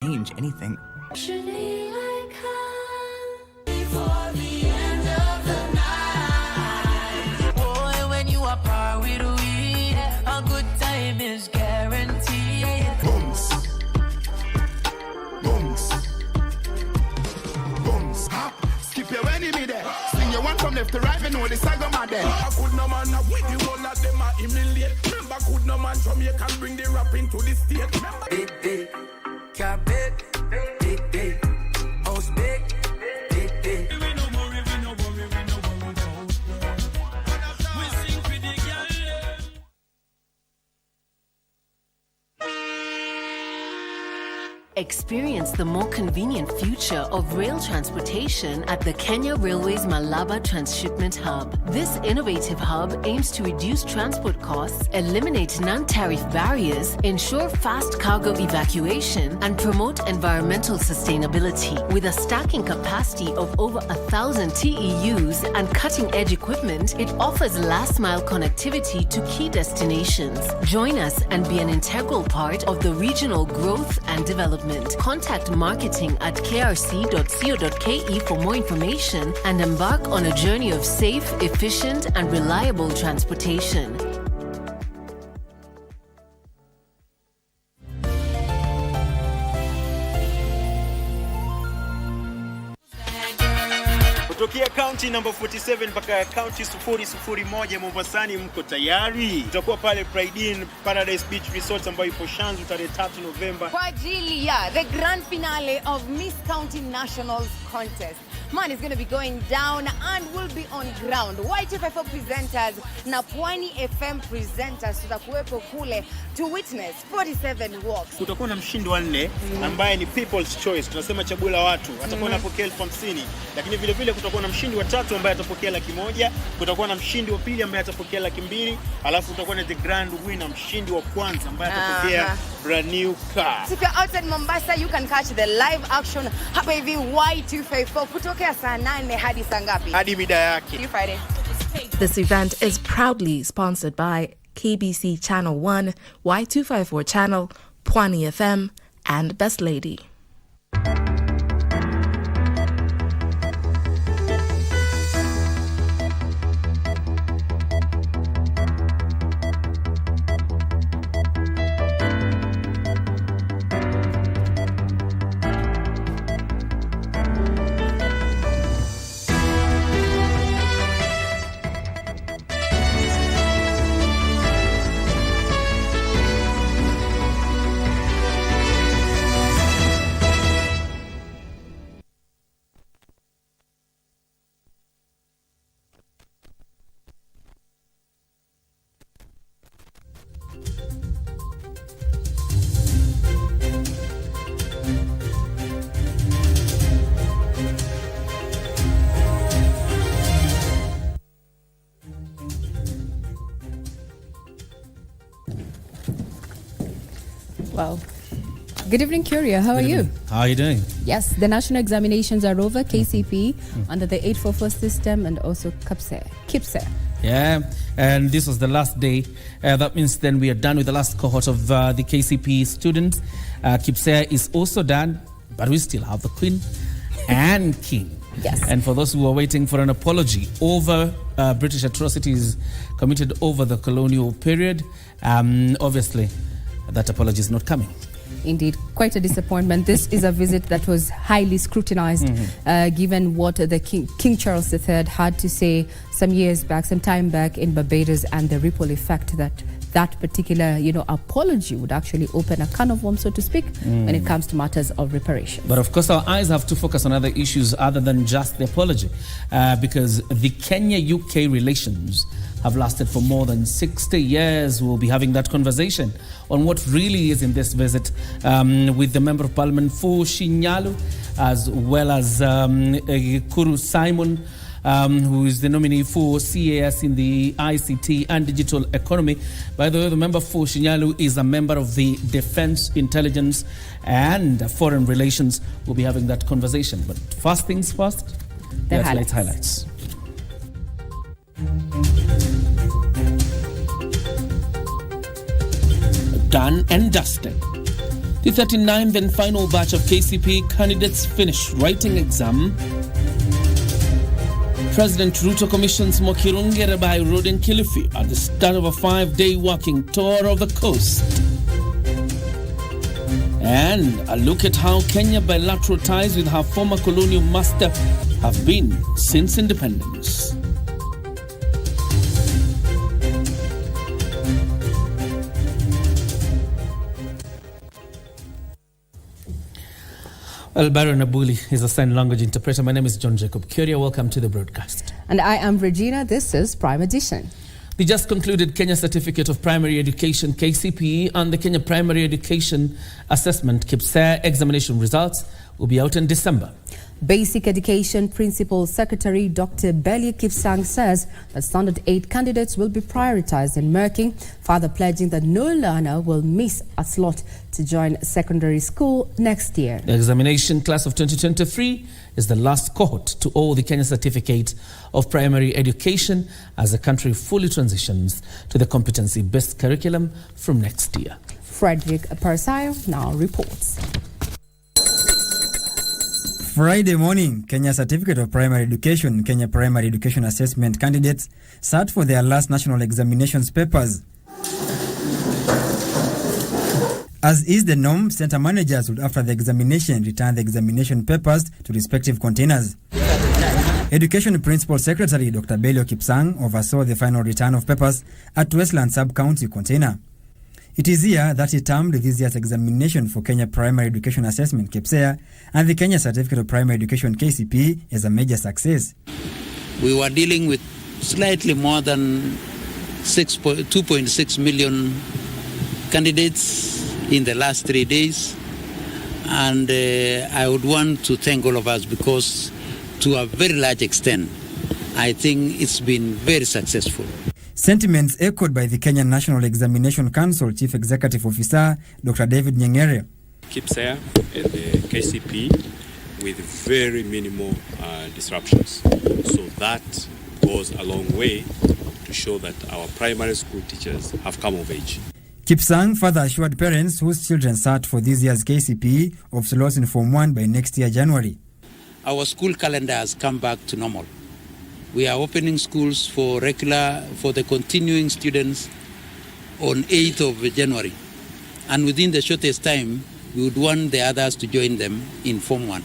change anything. From left to right, me know the saga mad there. I could no man with the whole of them are humiliate. Remember, could no man Jamaican bring the rap into the state. Remember, big, car big, house big, big. We no worry. We sing for the girl. Experience the more convenient future of rail transportation at the Kenya Railways Malaba Transshipment Hub. This innovative hub aims to reduce transport costs, eliminate non-tariff barriers, ensure fast cargo evacuation, and promote environmental sustainability. With a stacking capacity of over 1,000 TEUs and cutting-edge equipment, it offers last-mile connectivity to key destinations. Join us and be an integral part of the regional growth and development. Contact marketing at krc.co.ke for more information and embark on a journey of safe, efficient, and reliable transportation. Kutokea county number 47 mpaka county 001 Mombasani, mko tayari? Tutakuwa pale Pride Inn Paradise Beach Resort ambayo ipo Shanzu tarehe 3 Novemba kwa ajili ya the grand finale of Miss County Nationals contest. Man is going to be going down and will be on ground. Y254 presenters na Pwani FM presenters tutakuwepo kule to witness 47 walks. Kutakuwa na mshindi wa 4 ambaye ni people's choice. Tunasema chaguo la watu. Atakuwa anapokea 50,000. Lakini vile vile kutakuwa na mshindi wa 3 ambaye atapokea 100,000. Kutakuwa na mshindi wa 2 ambaye atapokea 200,000. Alafu kutakuwa na the grand winner, mshindi wa kwanza ambaye atapokea brand new car. If you're outside Mombasa, you can catch the live action hapa hivi Y254 kutokea saa 8 hadi saa ngapi? Hadi mida yake. See you Friday. This event is proudly sponsored by KBC Channel 1, Y254 Channel, Pwani FM, and Best Lady. Well, good evening, Kioria. How are you? How are you doing? Yes, the national examinations are over, KCPE, under the 844 system, and also KPSE. Yeah, and this was the last day. That means then we are done with the last cohort of the KCPE students. KPSE is also done, but we still have the Queen and King. Yes. And for those who are waiting for an apology over British atrocities committed over the colonial period, obviously that apology is not coming. Indeed, quite a disappointment. This is a visit that was highly scrutinized, given what the King Charles III had to say some time back in Barbados, and the ripple effect that particular, apology would actually open a can of worms, so to speak, when it comes to matters of reparation. But of course, our eyes have to focus on other issues other than just the apology, because the Kenya-UK relations have lasted for more than 60 years. We'll be having that conversation on what really is in this visit with the Member of Parliament for Shinyalu, as well as Kuru Simon, who is the nominee for CAS in the ICT and digital economy. By the way, the member for Shinyalu is a member of the Defense, Intelligence and Foreign Relations. We'll be having that conversation. But first things first, the highlights. Done and dusted. The 39th and final batch of KCPE candidates finished writing exam. President Ruto commissions Mokirunge Rabai Road in Kilifi at the start of a 5-day walking tour of the coast. And a look at how Kenya bilateral ties with her former colonial master have been since independence. Well, Baron Abuli is a sign language interpreter. My name is John Jacob Kioria. Welcome to the broadcast. And I am Regina. This is Prime Edition. The just concluded Kenya Certificate of Primary Education KCPE and the Kenya Primary Education Assessment KPSEA examination results will be out in December. Basic Education Principal Secretary Dr. Belly Kipsang says that Standard 8 candidates will be prioritized in marking, further pledging that no learner will miss a slot to join secondary school next year. The examination class of 2023 is the last cohort to all the Kenya Certificate of Primary Education as the country fully transitions to the competency-based curriculum from next year. Frederick Parsayo now reports. Friday morning, Kenya Certificate of Primary Education, Kenya Primary Education Assessment candidates sat for their last national examinations papers. As is the norm, center managers would, after the examination, return the examination papers to respective containers. Education Principal Secretary Dr. Belio Kipsang oversaw the final return of papers at Westland Sub-County container. It is here that he termed this year's examination for Kenya Primary Education Assessment KPSEA and the Kenya Certificate of Primary Education KCPE as a major success. We were dealing with slightly more than 2.6 million candidates in the last 3 days, and I would want to thank all of us because to a very large extent I think it's been very successful. Sentiments echoed by the Kenya National Examination Council Chief Executive Officer Dr. David Nyengere. KPSEA and the KCPE with very minimal disruptions. So that goes a long way to show that our primary school teachers have come of age. Kipsang further assured parents whose children sat for this year's KCPE of slots in Form 1 by next year January. Our school calendar has come back to normal. We are opening schools for the continuing students on 8th of January. And within the shortest time, we would want the others to join them in Form 1.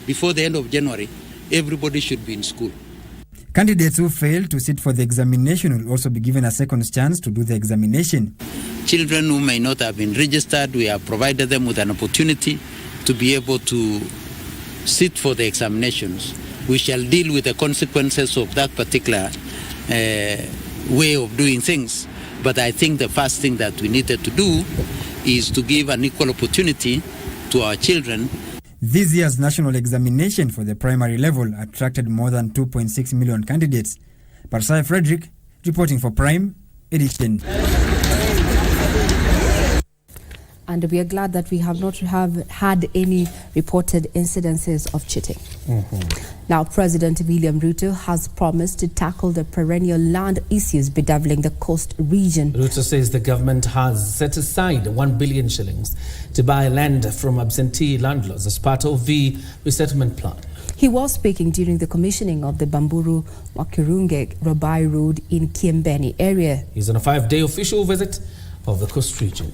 Before the end of January, everybody should be in school. Candidates who fail to sit for the examination will also be given a second chance to do the examination. Children who may not have been registered, we have provided them with an opportunity to be able to sit for the examinations. We shall deal with the consequences of that particular way of doing things. But I think the first thing that we needed to do is to give an equal opportunity to our children. This year's national examination for the primary level attracted more than 2.6 million candidates. Parsai Frederick, reporting for Prime Edition. And we are glad that we have not had any reported incidences of cheating. Now, President William Ruto has promised to tackle the perennial land issues bedeviling the coast region. Ruto says the government has set aside 1 billion shillings to buy land from absentee landlords as part of the resettlement plan. He was speaking during the commissioning of the Bamburu Wakirunge Rabai Road in Kiembeni area. He's on a 5-day official visit of the coast region.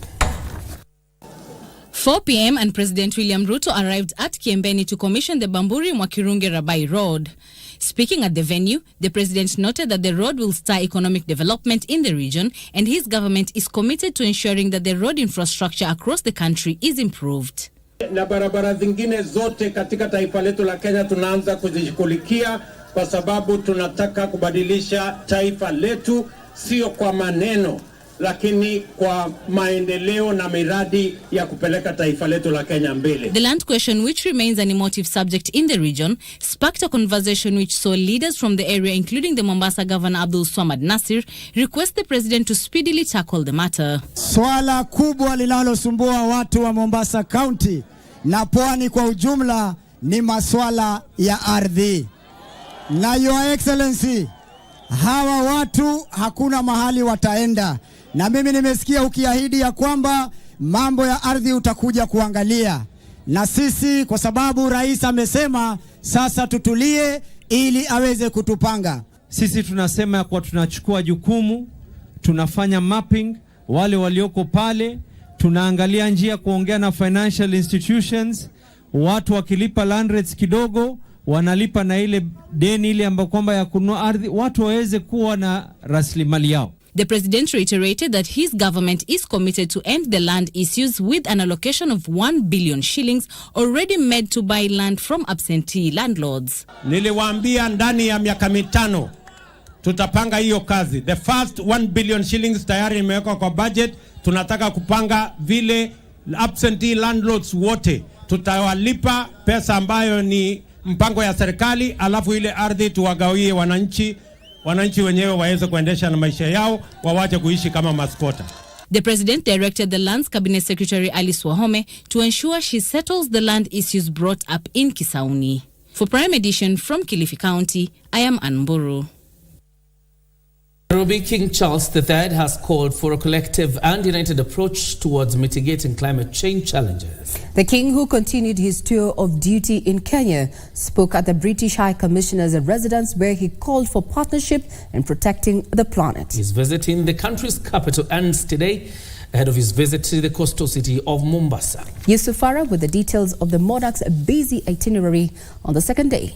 4 p.m. and President William Ruto arrived at Kiembeni to commission the Bamburi Mwakirunge Rabai Road. Speaking at the venue, the president noted that the road will stir economic development in the region and his government is committed to ensuring that the road infrastructure across the country is improved. Na barabara zingine zote katika taifa letu la Kenya tunaanza kuzishughulikia kwa sababu tunataka kubadilisha taifa letu, sio kwa maneno lakini kwa maendeleo na miradi ya kupeleka taifa letu la Kenya mbele. The land question, which remains an emotive subject in the region, sparked a conversation which saw leaders from the area, including the Mombasa Governor Abdul Swamad Nasir, request the president to speedily tackle the matter. Swala kubwa linalosumbua watu wa Mombasa County na pwani kwa ujumla ni maswala ya ardhi. Na Your Excellency, hawa watu hakuna mahali wataenda. Na mimi nimesikia ukiahidi ya kwamba mambo ya ardhi utakuja kuangalia. Na sisi kwa sababu rais amesema sasa tutulie ili aweze kutupanga. Sisi tunasema kwa tunachukua jukumu, tunafanya mapping wale walioko pale, tunaangalia njia kuongea na financial institutions, watu wakilipa land rates kidogo wanalipa na ile deni ile ambayo kwamba ya kununua ardhi, watu waweze kuwa na rasilimali yao. The president reiterated that his government is committed to end the land issues with an allocation of 1 billion shillings already made to buy land from absentee landlords. Niliwaambia ndani ya miaka mitano tutapanga hiyo kazi. The first 1 billion shillings tayari imewekwa kwa budget. Tunataka kupanga vile absentee landlords wote tutawalipa pesa ambayo ni mpango ya serikali, alafu ile ardhi tuwagawie wananchi wenyewe waweze kuendesha na maisha yao, wawache kuishi kama maskota. The president directed the Lands Cabinet Secretary Alice Wahome to ensure she settles the land issues brought up in Kisauni. For Prime Edition from Kilifi County, I am Anburu. Nairobi King Charles III has called for a collective and united approach towards mitigating climate change challenges. The king, who continued his tour of duty in Kenya, spoke at the British High Commissioner's residence where he called for partnership in protecting the planet. His visit in the country's capital ends today ahead of his visit to the coastal city of Mombasa. Yusuf Farah with the details of the monarch's busy itinerary on the second day.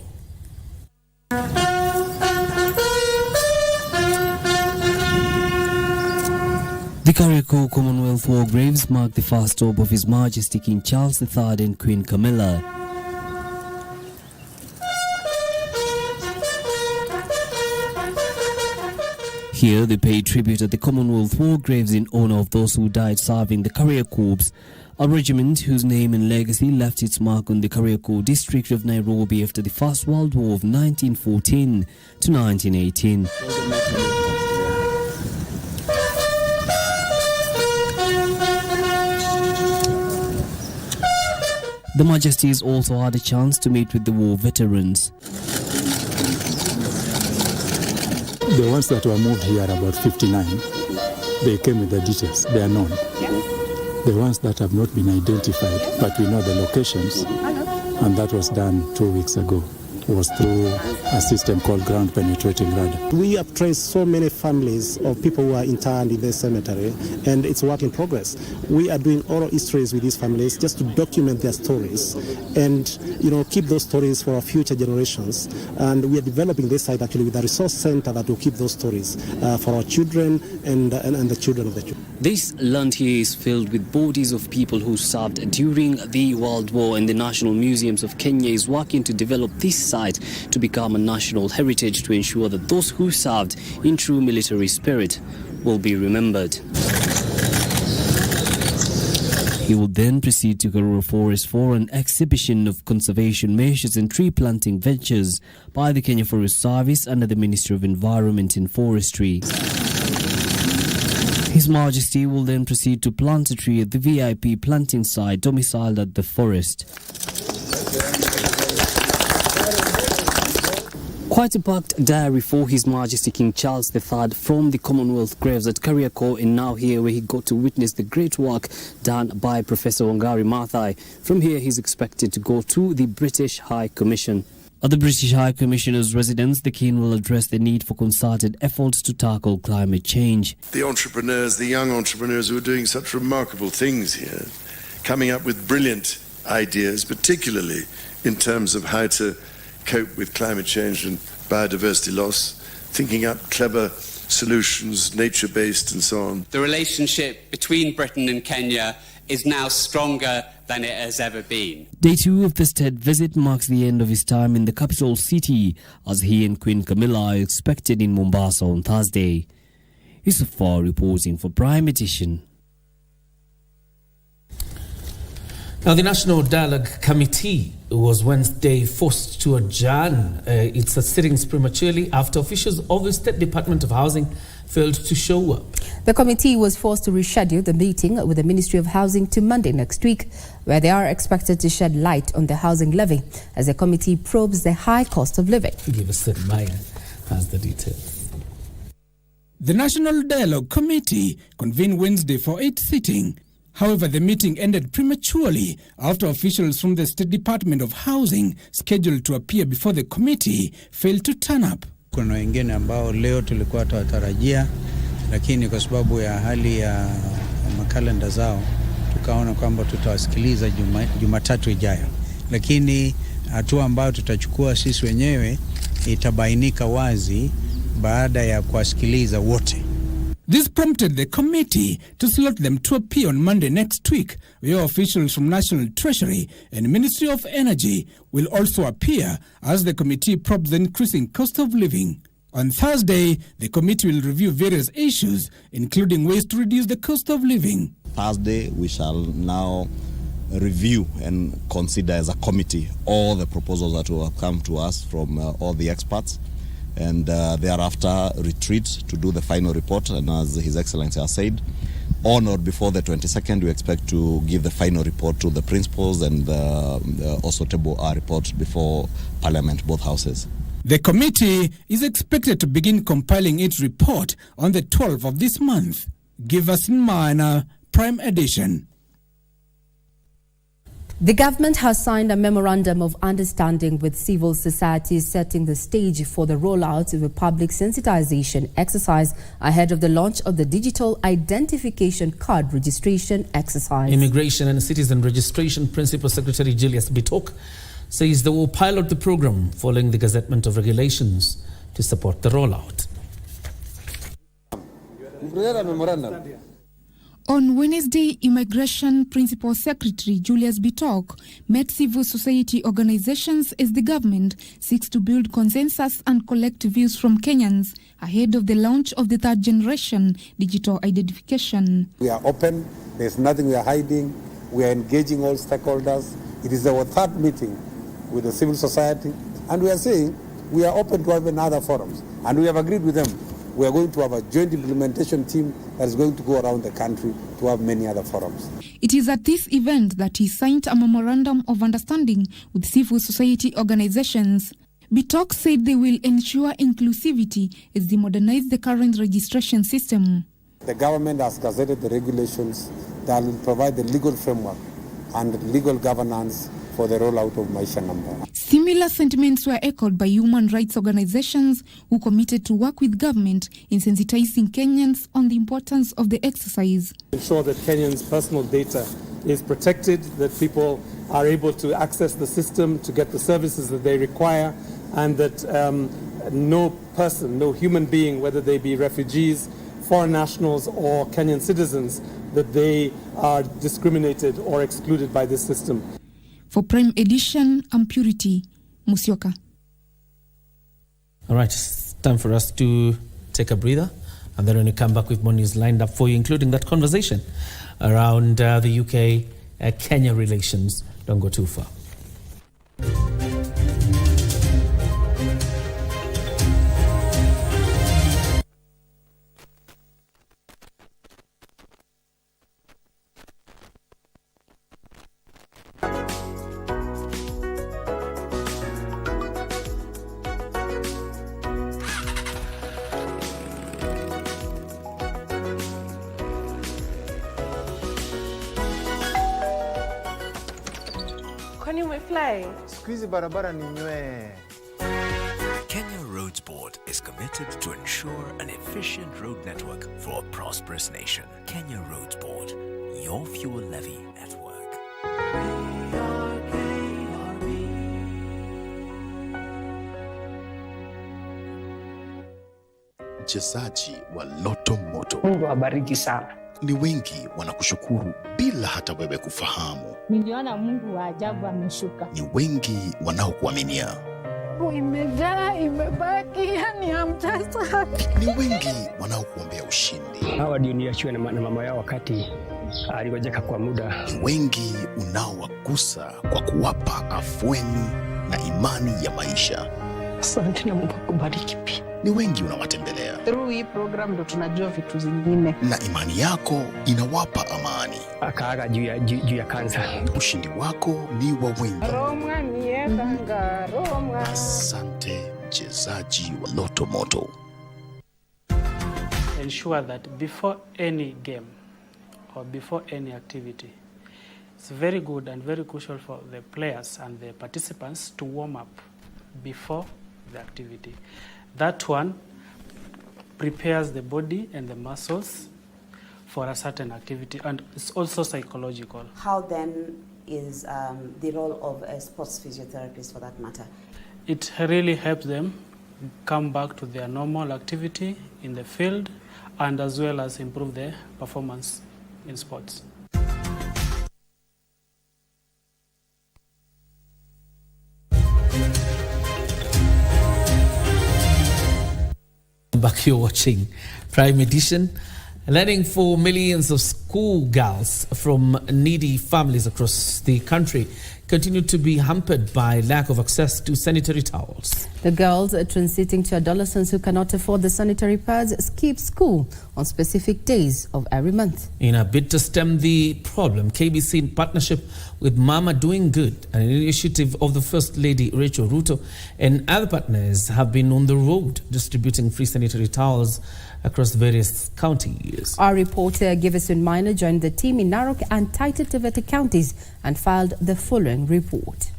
The Kericho Commonwealth War Graves marked the first stop of His Majesty King Charles III and Queen Camilla. Here they paid tribute at the Commonwealth War Graves in honor of those who died serving the Kericho Corps, a regiment whose name and legacy left its mark on the Kericho district of Nairobi after the First World War of 1914 to 1918. The Majesties also had a chance to meet with the war veterans. The ones that were moved here about 59, they came with the details, they are known. The ones that have not been identified, but we know the locations, and that was done 2 weeks ago. It was through a system called ground penetrating radar. We have traced so many families of people who are interned in this cemetery, and it's a work in progress. We are doing oral histories with these families just to document their stories and, keep those stories for our future generations. And we are developing this site actually with a resource center that will keep those stories for our children and the children of the children. This land here is filled with bodies of people who served during the World War, and the National Museums of Kenya is working to develop this site to become a national heritage to ensure that those who served in true military spirit will be remembered. He will then proceed to Kericho Forest for an exhibition of conservation measures and tree planting ventures by the Kenya Forest Service under the Ministry of Environment and Forestry. His Majesty will then proceed to plant a tree at the VIP planting site domiciled at the forest. Quite a packed diary for His Majesty King Charles III from the Commonwealth Graves at Kericho, and now here where he got to witness the great work done by Professor Wangari Maathai. From here he's expected to go to the British High Commission. At the British High Commissioner's residence, the King will address the need for concerted efforts to tackle climate change. The entrepreneurs, the young entrepreneurs who are doing such remarkable things here, coming up with brilliant ideas, particularly in terms of how to cope with climate change and biodiversity loss, thinking up clever solutions, nature-based and so on. The relationship between Britain and Kenya is now stronger than it has ever been. Day 2 of the state visit marks the end of his time in the capital city, as he and Queen Camilla are expected in Mombasa on Thursday. Yusuf Farah reporting for Prime Edition. Now, the National Dialogue Committee was Wednesday forced to adjourn its sittings prematurely after officials of the State Department of Housing failed to show up. The committee was forced to reschedule the meeting with the Ministry of Housing to Monday next week, where they are expected to shed light on the housing levy as the committee probes the high cost of living. Give us that Maya has the details. The National Dialogue Committee convened Wednesday for its sitting. However, the meeting ended prematurely after officials from the State Department of Housing scheduled to appear before the committee failed to turn up. Kuna wengine ambao leo tulikuwa tuwatarajia, lakini kwa sababu ya hali ya makalenda zao tukaona kwamba tutawasikiliza Jumatatu ijayo. Lakini hatua ambayo tutachukua sisi wenyewe itabainika wazi baada ya kuwasikiliza wote. This prompted the committee to slot them to appear on Monday next week, where officials from National Treasury and Ministry of Energy will also appear as the committee probes the increasing cost of living. On Thursday, the committee will review various issues, including ways to reduce the cost of living. Thursday, we shall now review and consider as a committee all the proposals that will have come to us from all the experts, and thereafter retreat to do the final report. And as His Excellency has said, on or before the 22nd, we expect to give the final report to the principals and also table our report before Parliament, both houses. The committee is expected to begin compiling its report on the 12th of this month. Give us in Manyara, Prime Edition. The government has signed a memorandum of understanding with civil society, setting the stage for the rollout of a public sensitization exercise ahead of the launch of the digital identification card registration exercise. Immigration and Citizen Registration Principal Secretary Julius Bitok says they will pilot the program following the gazettement of regulations to support the rollout. On Wednesday, Immigration Principal Secretary Julius Bitok met civil society organizations as the government seeks to build consensus and collect views from Kenyans ahead of the launch of the third generation digital identification. We are open, there's nothing we are hiding, we are engaging all stakeholders. It is our third meeting with the civil society, and we are saying we are open to have other forums, and we have agreed with them. We are going to have a joint implementation team that is going to go around the country to have many other forums. It is at this event that he signed a memorandum of understanding with civil society organizations. Bitok said they will ensure inclusivity as they modernize the current registration system. The government has gazetted the regulations that will provide the legal framework and legal governance for the rollout of Maisha Number. Similar sentiments were echoed by human rights organizations who committed to work with government in sensitizing Kenyans on the importance of the exercise. Ensure that Kenyans' personal data is protected, that people are able to access the system to get the services that they require, and that no person, no human being, whether they be refugees, foreign nationals or Kenyan citizens, that they are discriminated or excluded by this system. For Prime Edition, I'm Purity Musyoka. All right, it's time for us to take a breather, and then when we come back with more news lined up for you, including that conversation around the UK-Kenya relations. Don't go too far. Kwani umefly? Siku hizi barabara ni nywee. Kenya Roads Board is committed to ensure an efficient road network for a prosperous nation. Kenya Roads Board, your fuel levy at work. Mchezaji wa Loto Moto. Mungu awabariki sana. Ni wengi wanakushukuru bila hata wewe kufahamu. Niliona Mungu wa ajabu ameshuka. Ni wengi wanaokuaminia. Imejaa, imebaki, yani hamtasa. Ni wengi wanaokuombea ushindi. Hawa ndio niachiwe na mama yao wakati aliwajeka kwa muda. Ni wengi unaowagusa kwa kuwapa afueni na imani ya maisha. Asante na Mungu akubariki pia. Ni wengi unawatembelea. Through hii program ndo tunajua vitu zingine. Na imani yako inawapa amani. Akaaga juu ya kansa. Ushindi wako ni wa wengi. Roma niendanga, Roma. Asante mchezaji wa Loto Moto. Ensure that before any game or before any activity. It's very good and very crucial for the players and the participants to warm up before the activity. That one prepares the body and the muscles for a certain activity, and it's also psychological. How then is the role of a sports physiotherapist for that matter? It really helps them come back to their normal activity in the field and as well as improve their performance in sports. Back here watching Prime Edition. Learning for millions of schoolgirls from needy families across the country continue to be hampered by lack of access to sanitary towels. The girls transiting to adolescents who cannot afford the sanitary pads skip school on specific days of every month. In a bid to stem the problem, KBC, in partnership with Mama Doing Good, an initiative of the First Lady Rachel Ruto, and other partners, have been on the road distributing free sanitary towels across various counties. Our reporter Giveson Minor joined the team in Narok and Taita Taveta counties and filed the following report.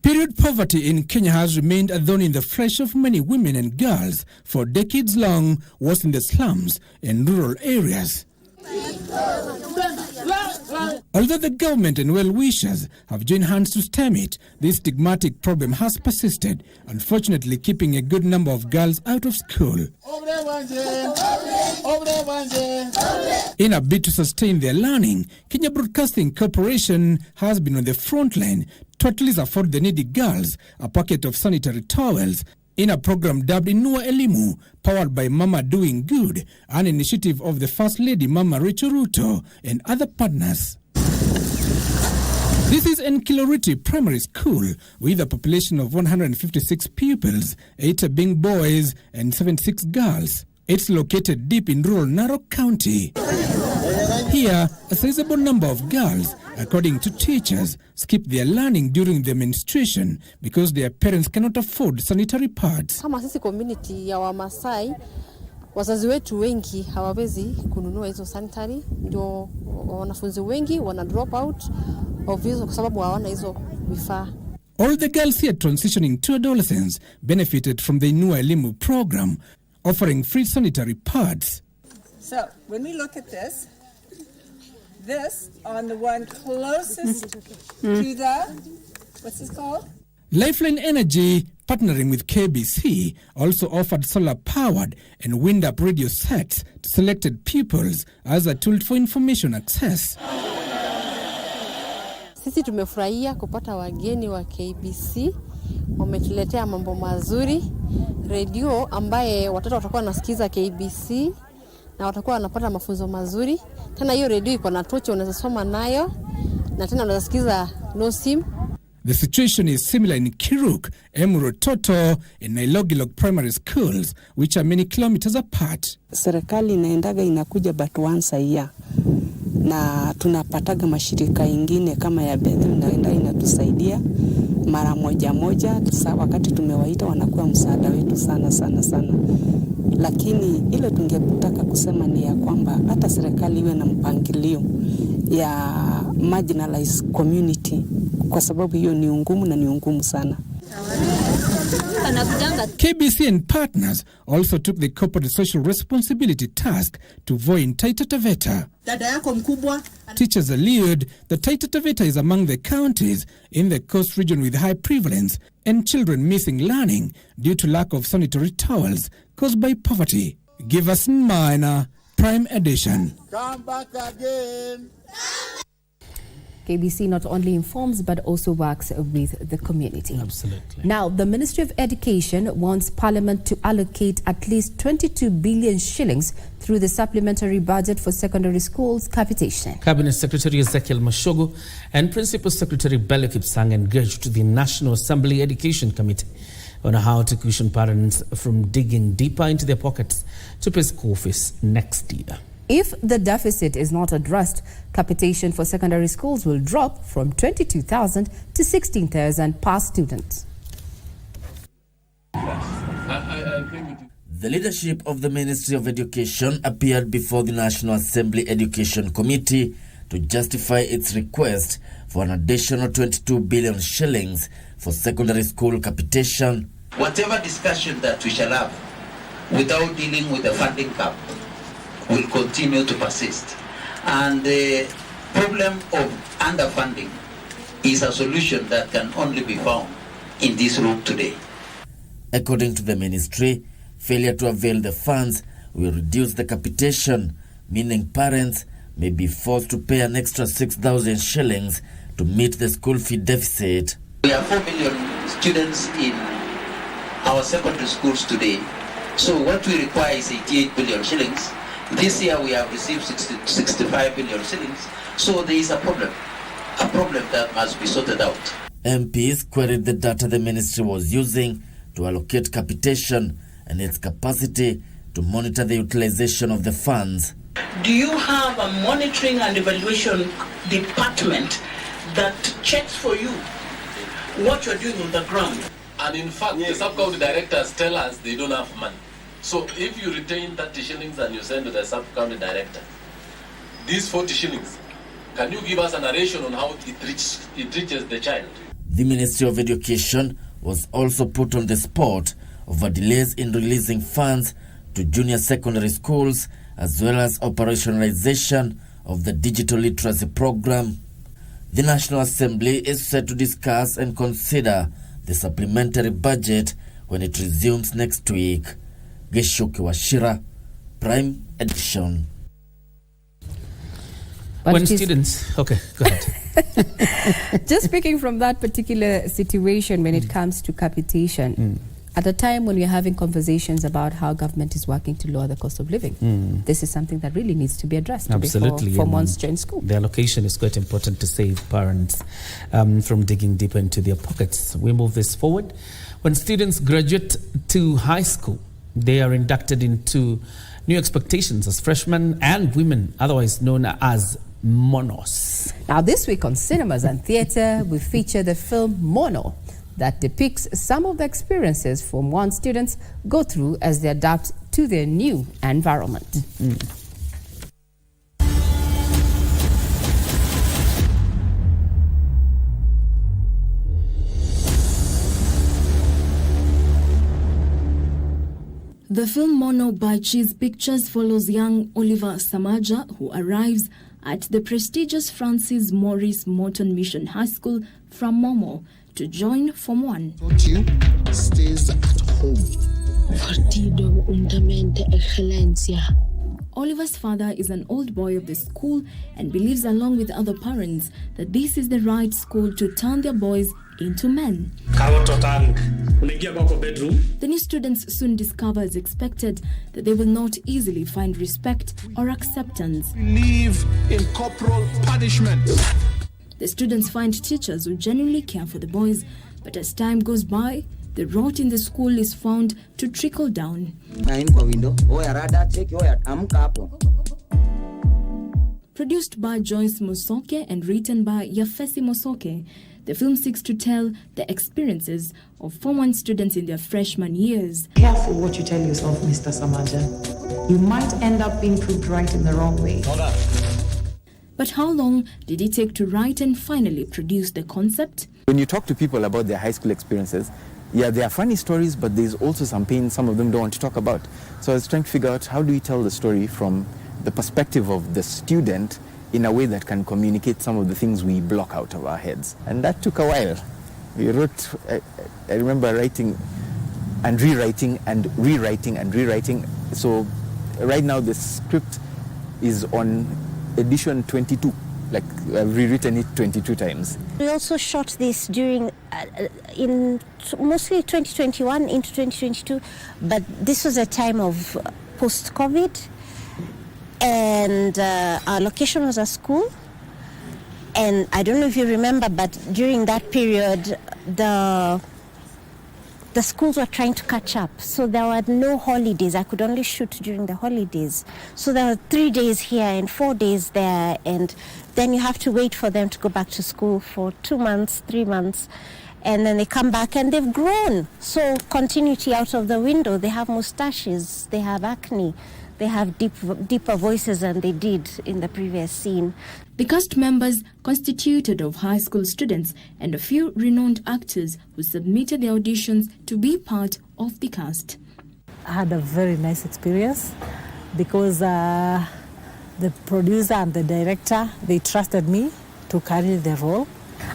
Period poverty in Kenya has remained a thorn in the flesh of many women and girls for decades long, worse in the slums and rural areas. Although the government and well-wishers have joined hands to stem it, this stigmatic problem has persisted, unfortunately keeping a good number of girls out of school. In a bid to sustain their learning, Kenya Broadcasting Corporation has been on the front line to at least afford the needy girls a packet of sanitary towels in a program dubbed Inua Elimu, powered by Mama Doing Good, an initiative of the First Lady Mama Rachel Ruto and other partners. This is Nkiloriti Primary School with a population of 156 pupils, 8 being boys and 76 girls. It's located deep in rural Narok County. Here, a sizable number of girls, according to teachers, skip their learning during their menstruation because their parents cannot afford sanitary pads. Kama sisi community ya Wamasai, wazazi wetu wengi hawawezi kununua hizo sanitary, ndio wanafunzi wengi wana drop out of hizo kwa sababu hawana hizo vifaa. All the girls here transitioning to adolescence benefited from the Inua Elimu program, offering free sanitary pads. So, when we look at this on the one closest to the, what's this called? Lifeline Energy, partnering with KBC, also offered solar-powered and wind-up radio sets to selected pupils as a tool for information access. Sisi tumefurahia kupata wageni wa KBC, wametuletea mambo mazuri, radio ambaye watoto watakuwa wanasikiza KBC na watakuwa wanapata mafunzo mazuri. Tena hiyo radio iko na tochi unaweza soma nayo na tena unaweza sikiza no sim. The situation is similar in Kiruk, Emuro Toto, and Nailogilog primary schools, which are many kilometers apart. Serikali inaendaga inakuja but once a year. Na tunapataga mashirika ingine kama ya Bethel naenda inatusaidia mara moja moja. Wakati tumewaita wanakuwa msaada wetu sana. Lakini ile tungetaka kusema ni ya kwamba hata serikali iwe na mpangilio ya marginalized community, kwa sababu hiyo ni ngumu na ni ngumu sana. KBC and partners also took the corporate social responsibility task to void in Taita Taveta. Teachers allude that Taita Taveta is among the counties in the coast region with high prevalence and children missing learning due to lack of sanitary towels caused by poverty. Give us Minor, Prime Edition. Come back again. KBC not only informs but also works with the community. Absolutely. Now, the Ministry of Education wants Parliament to allocate at least 22 billion shillings through the supplementary budget for secondary schools capitation. Cabinet Secretary Ezekiel Mashogo and Principal Secretary Bello Kipsang engaged the National Assembly Education Committee on how to cushion parents from digging deeper into their pockets to pay school fees next year. If the deficit is not addressed, capitation for secondary schools will drop from 22,000 to 16,000 per student. The leadership of the Ministry of Education appeared before the National Assembly Education Committee to justify its request for an additional 22 billion shillings for secondary school capitation. Whatever discussion that we shall have without dealing with the funding cap will continue to persist. And the problem of underfunding is a solution that can only be found in this room today. According to the ministry, failure to avail the funds will reduce the capitation, meaning parents may be forced to pay an extra 6,000 shillings to meet the school fee deficit. We have 4 million students in our secondary schools today. So what we require is 88 billion shillings. This year we have received 65 billion shillings. So there is a problem that must be sorted out. MPs queried the data the ministry was using to allocate capitation and its capacity to monitor the utilization of the funds. Do you have a monitoring and evaluation department that checks for you what you're doing on the ground? And in fact, the sub-county directors tell us they don't have money. So if you retain 30 shillings and you send to the sub-county director, these 40 shillings, can you give us a narration on how it reaches the child? The Ministry of Education was also put on the spot over delays in releasing funds to junior secondary schools, as well as operationalization of the digital literacy program. The National Assembly is set to discuss and consider the supplementary budget when it resumes next week. Geshoki Washira, Prime Edition. When students... Okay, go ahead. Just speaking from that particular situation when it comes to capitation, at a time when we're having conversations about how government is working to lower the cost of living, this is something that really needs to be addressed Absolutely. for ones join school. The allocation is quite important to save parents from digging deeper into their pockets. We move this forward. When students graduate to high school, they are inducted into new expectations as freshmen and women, otherwise known as monos. Now this week on Cinemas and Theatre, we feature the film Mono, that depicts some of the experiences Form 1 students go through as they adapt to their new environment. The film Mono by Cheese Pictures follows young Oliver Samaja, who arrives at the prestigious Francis Maurice Morton Mission High School from Momo to join Form 1. You stays at home. Partido Undamente Excelencia. Oliver's father is an old boy of the school and believes, along with other parents, that this is the right school to turn their boys into men. The new students soon discover, as expected, that they will not easily find respect or acceptance. Believe in corporal punishment. The students find teachers who genuinely care for the boys, but as time goes by, the rot in the school is found to trickle down. Produced by Joyce Mosoke and written by Yafesi Mosoke, the film seeks to tell the experiences of Form 1 students in their freshman years. Careful what you tell yourself, Mr. Samaja. You might end up being proved right in the wrong way. But how long did it take to write and finally produce the concept? When you talk to people about their high school experiences, yeah, there are funny stories, but there's also some pain some of them don't want to talk about. So I was trying to figure out, how do we tell the story from the perspective of the student in a way that can communicate some of the things we block out of our heads. And that took a while. We wrote, I remember writing and rewriting and rewriting and rewriting. So right now the script is on edition 22. Like, I've rewritten it 22 times. We also shot this during, in mostly 2021 into 2022, but this was a time of post-COVID. And our location was a school, and I don't know if you remember, but during that period the schools were trying to catch up, so there were no holidays. I could only shoot during the holidays, so there were 3 days here and 4 days there, and then you have to wait for them to go back to school for 2 months, 3 months, and then they come back and they've grown. So continuity out of the window. They have mustaches, they have acne, they have deeper voices than they did in the previous scene. The cast members constituted of high school students and a few renowned actors who submitted their auditions to be part of the cast. I had a very nice experience because the producer and the director, they trusted me to carry the role.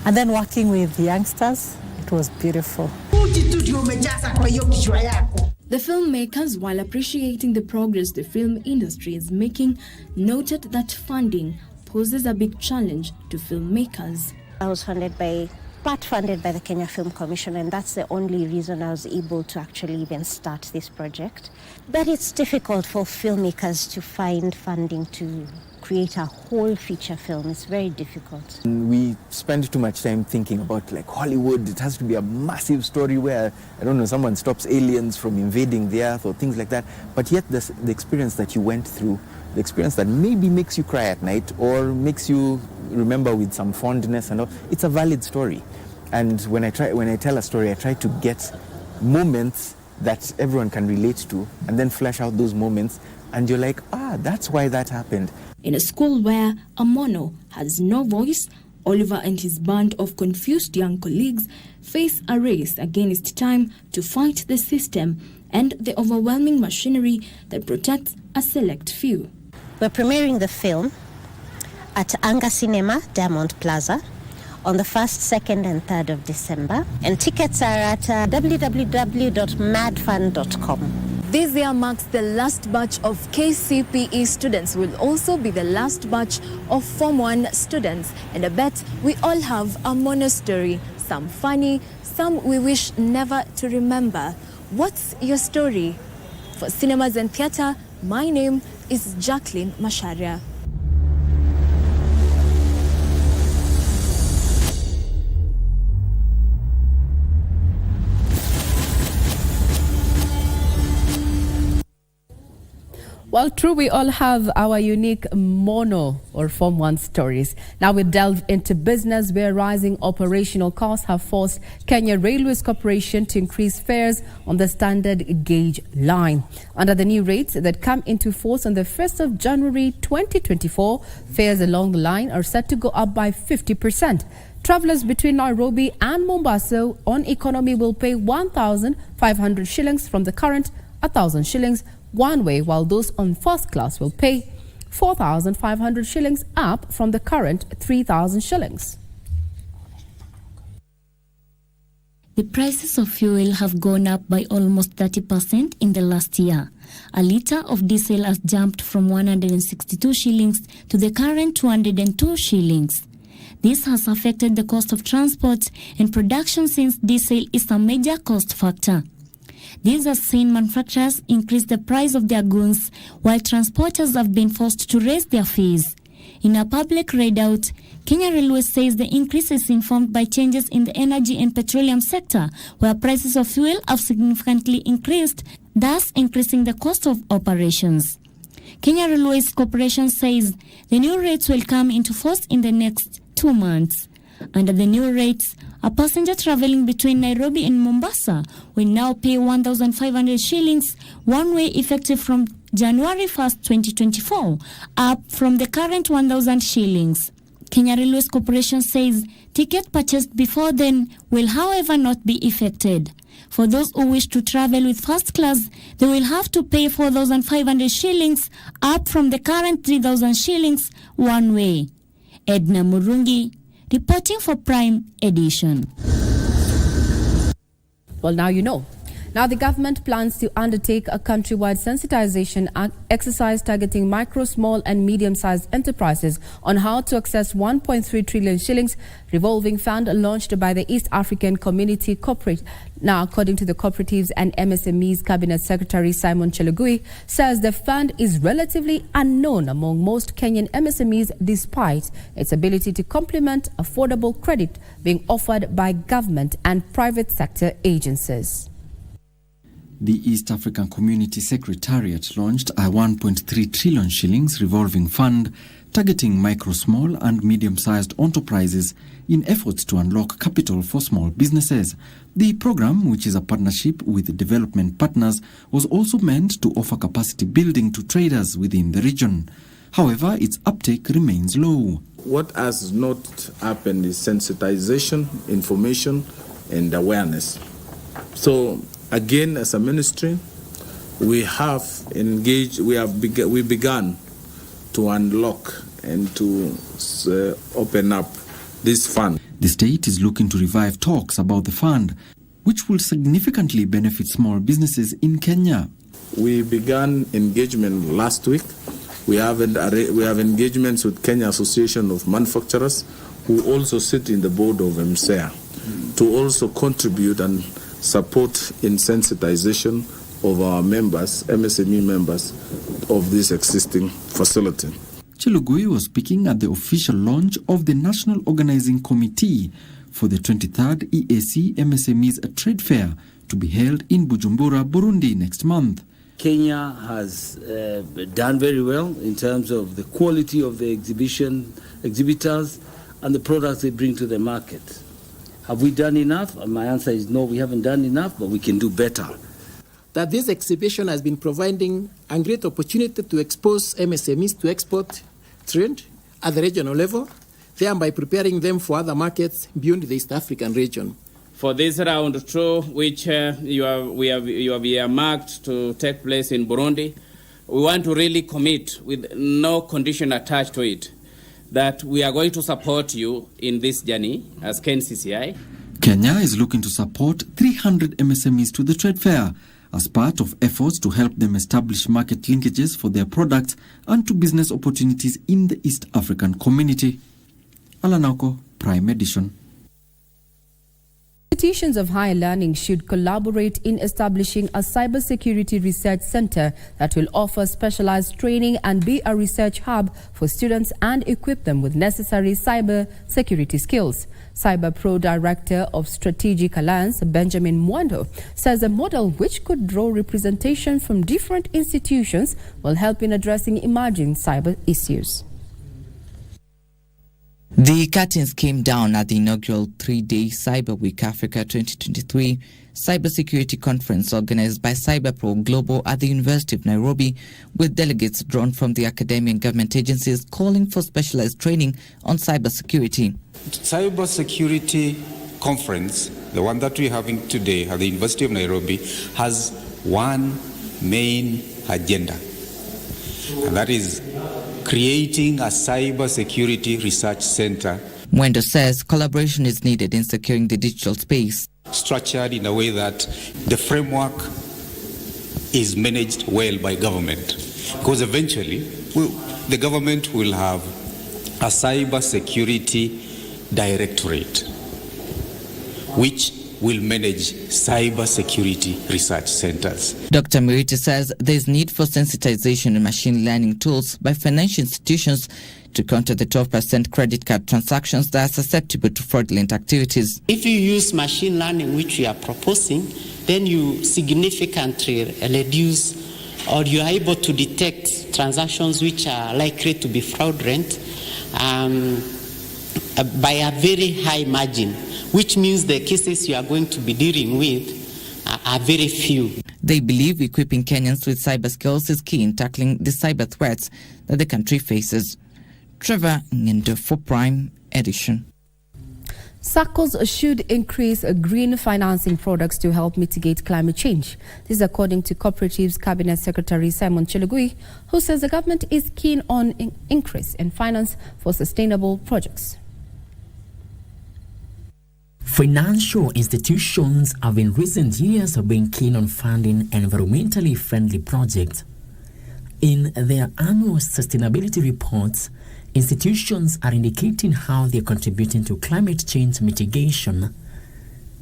And then working with the youngsters, it was beautiful. The filmmakers, while appreciating the progress the film industry is making, noted that funding poses a big challenge to filmmakers. I was part funded by the Kenya Film Commission, and that's the only reason I was able to actually even start this project. But it's difficult for filmmakers to find funding to create a whole feature film. It's very difficult. We spend too much time thinking about like Hollywood. It has to be a massive story where, I don't know, someone stops aliens from invading the earth or things like that. But yet the experience that you went through, the experience that maybe makes you cry at night or makes you remember with some fondness and all, it's a valid story. And when I tell a story, I try to get moments that everyone can relate to and then flesh out those moments, and you're like, that's why that happened. In a school where a mono has no voice, Oliver and his band of confused young colleagues face a race against time to fight the system and the overwhelming machinery that protects a select few. We're premiering the film at Anga Cinema, Diamond Plaza, on the 1st, 2nd, and 3rd of December. And tickets are at www.madfund.com. This year marks the last batch of KCPE students, will also be the last batch of Form 1 students. And I bet we all have a mono story, some funny, some we wish never to remember. What's your story? For Cinemas and Theatre, my name is Jacqueline Masharia. Well, true, we all have our unique mono or Form 1 stories. Now we delve into business where rising operational costs have forced Kenya Railways Corporation to increase fares on the standard gauge line. Under the new rates that come into force on the 1st of January 2024, fares along the line are set to go up by 50%. Travelers between Nairobi and Mombasa on economy will pay 1,500 shillings from the current 1,000 shillings one way, while those on first class will pay 4,500 shillings, up from the current 3,000 shillings. The prices of fuel have gone up by almost 30% in the last year. A litre of diesel has jumped from 162 shillings to the current 202 shillings. This has affected the cost of transport and production, since diesel is a major cost factor. This has seen manufacturers increase the price of their goods, while transporters have been forced to raise their fees. In a public readout, Kenya Railways says the increase is informed by changes in the energy and petroleum sector, where prices of fuel have significantly increased, thus increasing the cost of operations. Kenya Railways Corporation says the new rates will come into force in the next 2 months. Under the new rates, a passenger traveling between Nairobi and Mombasa will now pay 1,500 shillings one way, effective from January 1st, 2024, up from the current 1,000 shillings. Kenya Railways Corporation says tickets purchased before then will, however, not be affected. For those who wish to travel with first class, they will have to pay 4,500 shillings, up from the current 3,000 shillings one way. Edna Murungi, reporting for Prime Edition. Well, now you know. Now the government plans to undertake a countrywide sensitization exercise targeting micro, small and medium-sized enterprises on how to access 1.3 trillion shillings revolving fund launched by the East African Community Corporate. Now, according to the Cooperatives and MSMEs Cabinet Secretary Simon Chelugui, says the fund is relatively unknown among most Kenyan MSMEs, despite its ability to complement affordable credit being offered by government and private sector agencies. The East African Community Secretariat launched a 1.3 trillion shillings revolving fund targeting micro, small and medium-sized enterprises in efforts to unlock capital for small businesses. The program, which is a partnership with development partners, was also meant to offer capacity building to traders within the region. However, its uptake remains low. What has not happened is sensitization, information, and awareness. So, again, as a ministry, we have engaged, we began to unlock and to open up this fund. The state is looking to revive talks about the fund, which will significantly benefit small businesses in Kenya. We began engagement last week. We have engagements with Kenya Association of Manufacturers, who also sit in the board of MSME, to also contribute and support in sensitization of our members, MSME members, of this existing facility. Chelugui was speaking at the official launch of the National Organizing Committee for the 23rd EAC MSMEs Trade Fair to be held in Bujumbura, Burundi next month. Kenya has done very well in terms of the quality of the exhibitors and the products they bring to the market. Have we done enough? My answer is no, we haven't done enough, but we can do better. That this exhibition has been providing a great opportunity to expose MSMEs to export trade at the regional level, thereby preparing them for other markets beyond the East African region. For this round two, which you have earmarked to take place in Burundi, we want to really commit with no condition attached to it that we are going to support you in this journey as KCCI. Kenya is looking to support 300 MSMEs to the trade fair as part of efforts to help them establish market linkages for their products and to business opportunities in the East African community. Alanako, Prime Edition. Institutions of higher learning should collaborate in establishing a cybersecurity research center that will offer specialized training and be a research hub for students and equip them with necessary cybersecurity skills. CyberPro Director of Strategic Alliance, Benjamin Mwando, says a model which could draw representation from different institutions will help in addressing emerging cyber issues. The curtains came down at the inaugural 3-day Cyber Week Africa 2023 cybersecurity conference organized by CyberPro Global at the University of Nairobi, with delegates drawn from the academic and government agencies calling for specialized training on cybersecurity. Cybersecurity conference, the one that we're having today at the University of Nairobi, has one main agenda, and that is creating a cybersecurity research center. Mwendo says collaboration is needed in securing the digital space, structured in a way that the framework is managed well by government, because eventually the government will have a cybersecurity directorate which will manage cybersecurity research centers. Dr. Miriti says there is need for sensitization and machine learning tools by financial institutions to counter the 12% credit card transactions that are susceptible to fraudulent activities. If you use machine learning, which we are proposing, then you significantly reduce, or you are able to detect transactions which are likely to be fraudulent by a very high margin, which means the cases you are going to be dealing with are very few. They believe equipping Kenyans with cyber skills is key in tackling the cyber threats that the country faces. Trevor Ngendo for Prime Edition. SACCOs should increase green financing products to help mitigate climate change. This is according to Cooperatives Cabinet Secretary Simon Chelugui, who says the government is keen on an increase in finance for sustainable projects. Financial institutions have in recent years been keen on funding environmentally friendly projects. In their annual sustainability reports, institutions are indicating how they are contributing to climate change mitigation.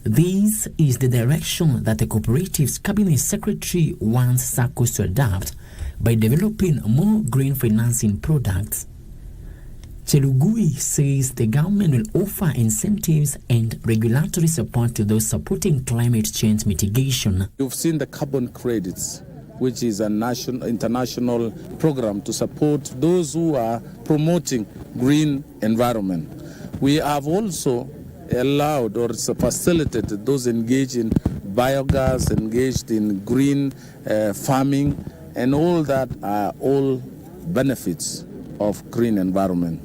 This is the direction that the Cooperatives Cabinet Secretary wants SACCOs to adopt by developing more green financing products. Chelugui says the government will offer incentives and regulatory support to those supporting climate change mitigation. You've seen the carbon credits which is a international program to support those who are promoting green environment. We have also allowed or facilitated those engaged in biogas, engaged in green farming, and all that are all benefits of green environment.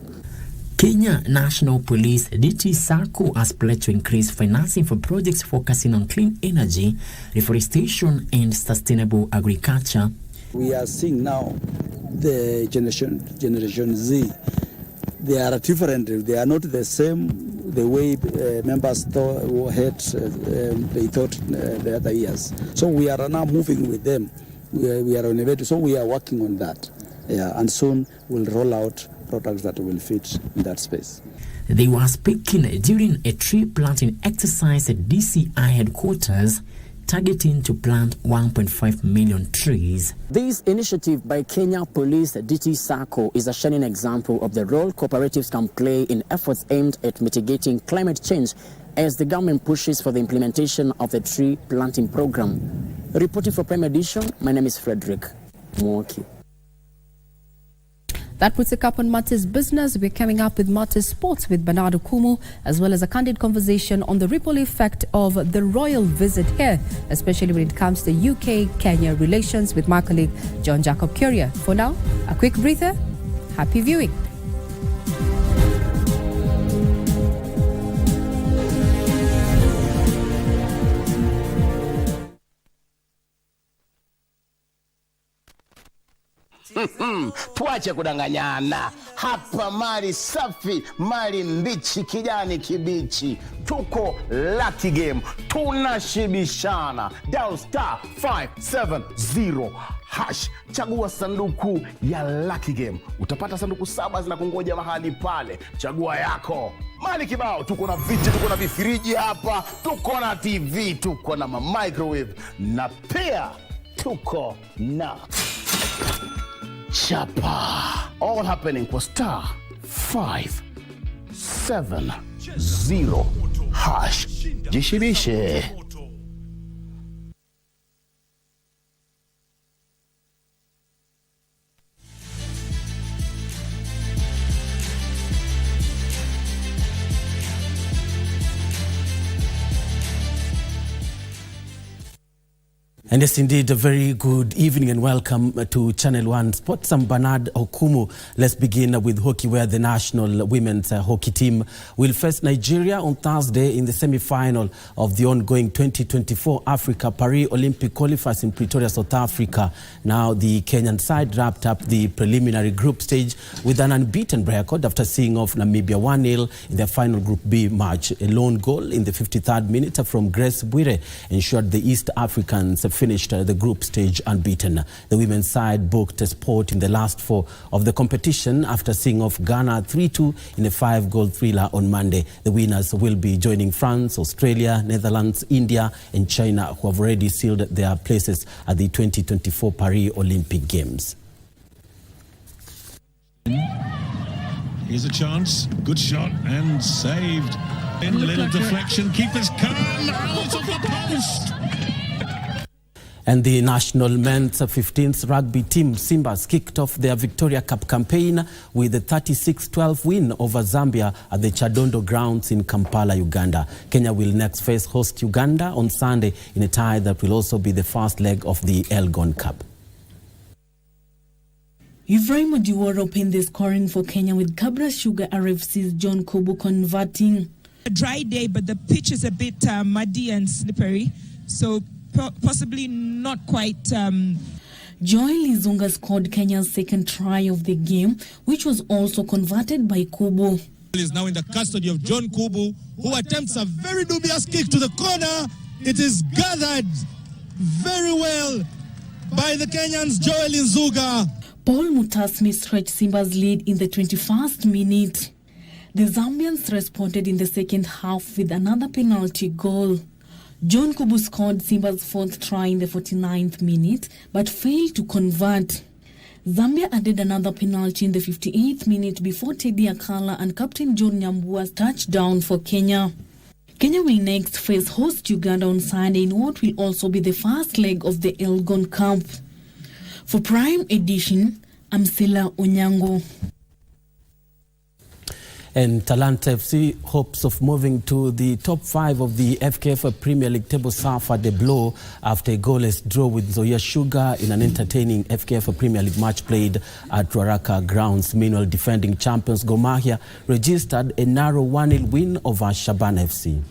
Kenya National Police DT SACCO has pledged to increase financing for projects focusing on clean energy, reforestation, and sustainable agriculture. We are seeing now the Generation Z. They are different. They are not the same the way members thought they thought the other years. So we are now moving with them. We are innovative. So we are working on that. Yeah, and soon we'll roll out products that will fit in that space. They were speaking during a tree planting exercise at DCI headquarters, targeting to plant 1.5 million trees. This initiative by Kenya Police DT SACCO is a shining example of the role cooperatives can play in efforts aimed at mitigating climate change as the government pushes for the implementation of the tree planting program. Reporting for Prime Edition, my name is Frederick Mwoki. That puts a cap on Matters Business. We're coming up with Matters Sports with Bernard Okumu, as well as a candid conversation on the ripple effect of the royal visit here, especially when it comes to UK-Kenya relations, with my colleague John Jacob Kioria. For now, a quick breather. Happy viewing. Tuache kudanganyana. Hapa mali safi, mali mbichi, kijani kibichi. Tuko Lucky Game, tunashibishana. Dial *570 hash. Chagua sanduku ya Lucky Game. Utapata sanduku 7 zinakungoja mahali pale. Chagua yako. Mali kibao, tuko na viti, tuko na vifriji hapa, tuko na TV, tuko na microwave, na pia tuko na chapa. All happening kwa *570 hash. Jishibishe. And yes, indeed, a very good evening and welcome to Channel 1 Sports. I'm Bernard Okumu. Let's begin with hockey, where the national women's hockey team will face Nigeria on Thursday in the semi-final of the ongoing 2024 Africa Paris Olympic qualifiers in Pretoria, South Africa. Now, the Kenyan side wrapped up the preliminary group stage with an unbeaten record after seeing off Namibia 1-0 in their final Group B match. A lone goal in the 53rd minute from Grace Bwire ensured the East Africans finished the group stage unbeaten. The women's side booked a spot in the last 4 of the competition after seeing off Ghana 3-2 in a 5-goal thriller on Monday. The winners will be joining France, Australia, Netherlands, India and China, who have already sealed their places at the 2024 Paris Olympic Games. Here's a chance, good shot and saved. In a little deflection, keeper's calm, out of the post. And the national men's 15th rugby team, Simbas, kicked off their Victoria Cup campaign with a 36-12 win over Zambia at the Chadondo grounds in Kampala, Uganda. Kenya will next face host Uganda on Sunday in a tie that will also be the first leg of the Elgon Cup. Ibrahim Odiwara opened the scoring for Kenya with Kabra Sugar RFC's John Kobo converting. A dry day, but the pitch is a bit muddy and slippery, so possibly not quite. Joy Lizunga scored Kenya's second try of the game, which was also converted by Kubo. Is now in the custody of John Kubu, who attempts a very dubious kick to the corner. It is gathered very well by the Kenyans, Joel Nzuga. Paul Mutasmi stretched Simba's lead in the 21st minute. The Zambians responded in the second half with another penalty goal. John Kubu scored Simba's 4th try in the 49th minute, but failed to convert. Zambia added another penalty in the 58th minute before Teddy Akala and Captain John Nyambua's touchdown for Kenya. Kenya will next face host Uganda on Sunday in what will also be the first leg of the Elgon Cup. For Prime Edition, I'm Sila Onyango. And Talanta FC hopes of moving to the top 5 of the FKF Premier League table suffered a blow after a goalless draw with Nzoia Sugar in an entertaining FKF Premier League match played at Ruaraka grounds. Meanwhile, defending champions Gor Mahia registered a narrow 1-0 win over Shabana FC.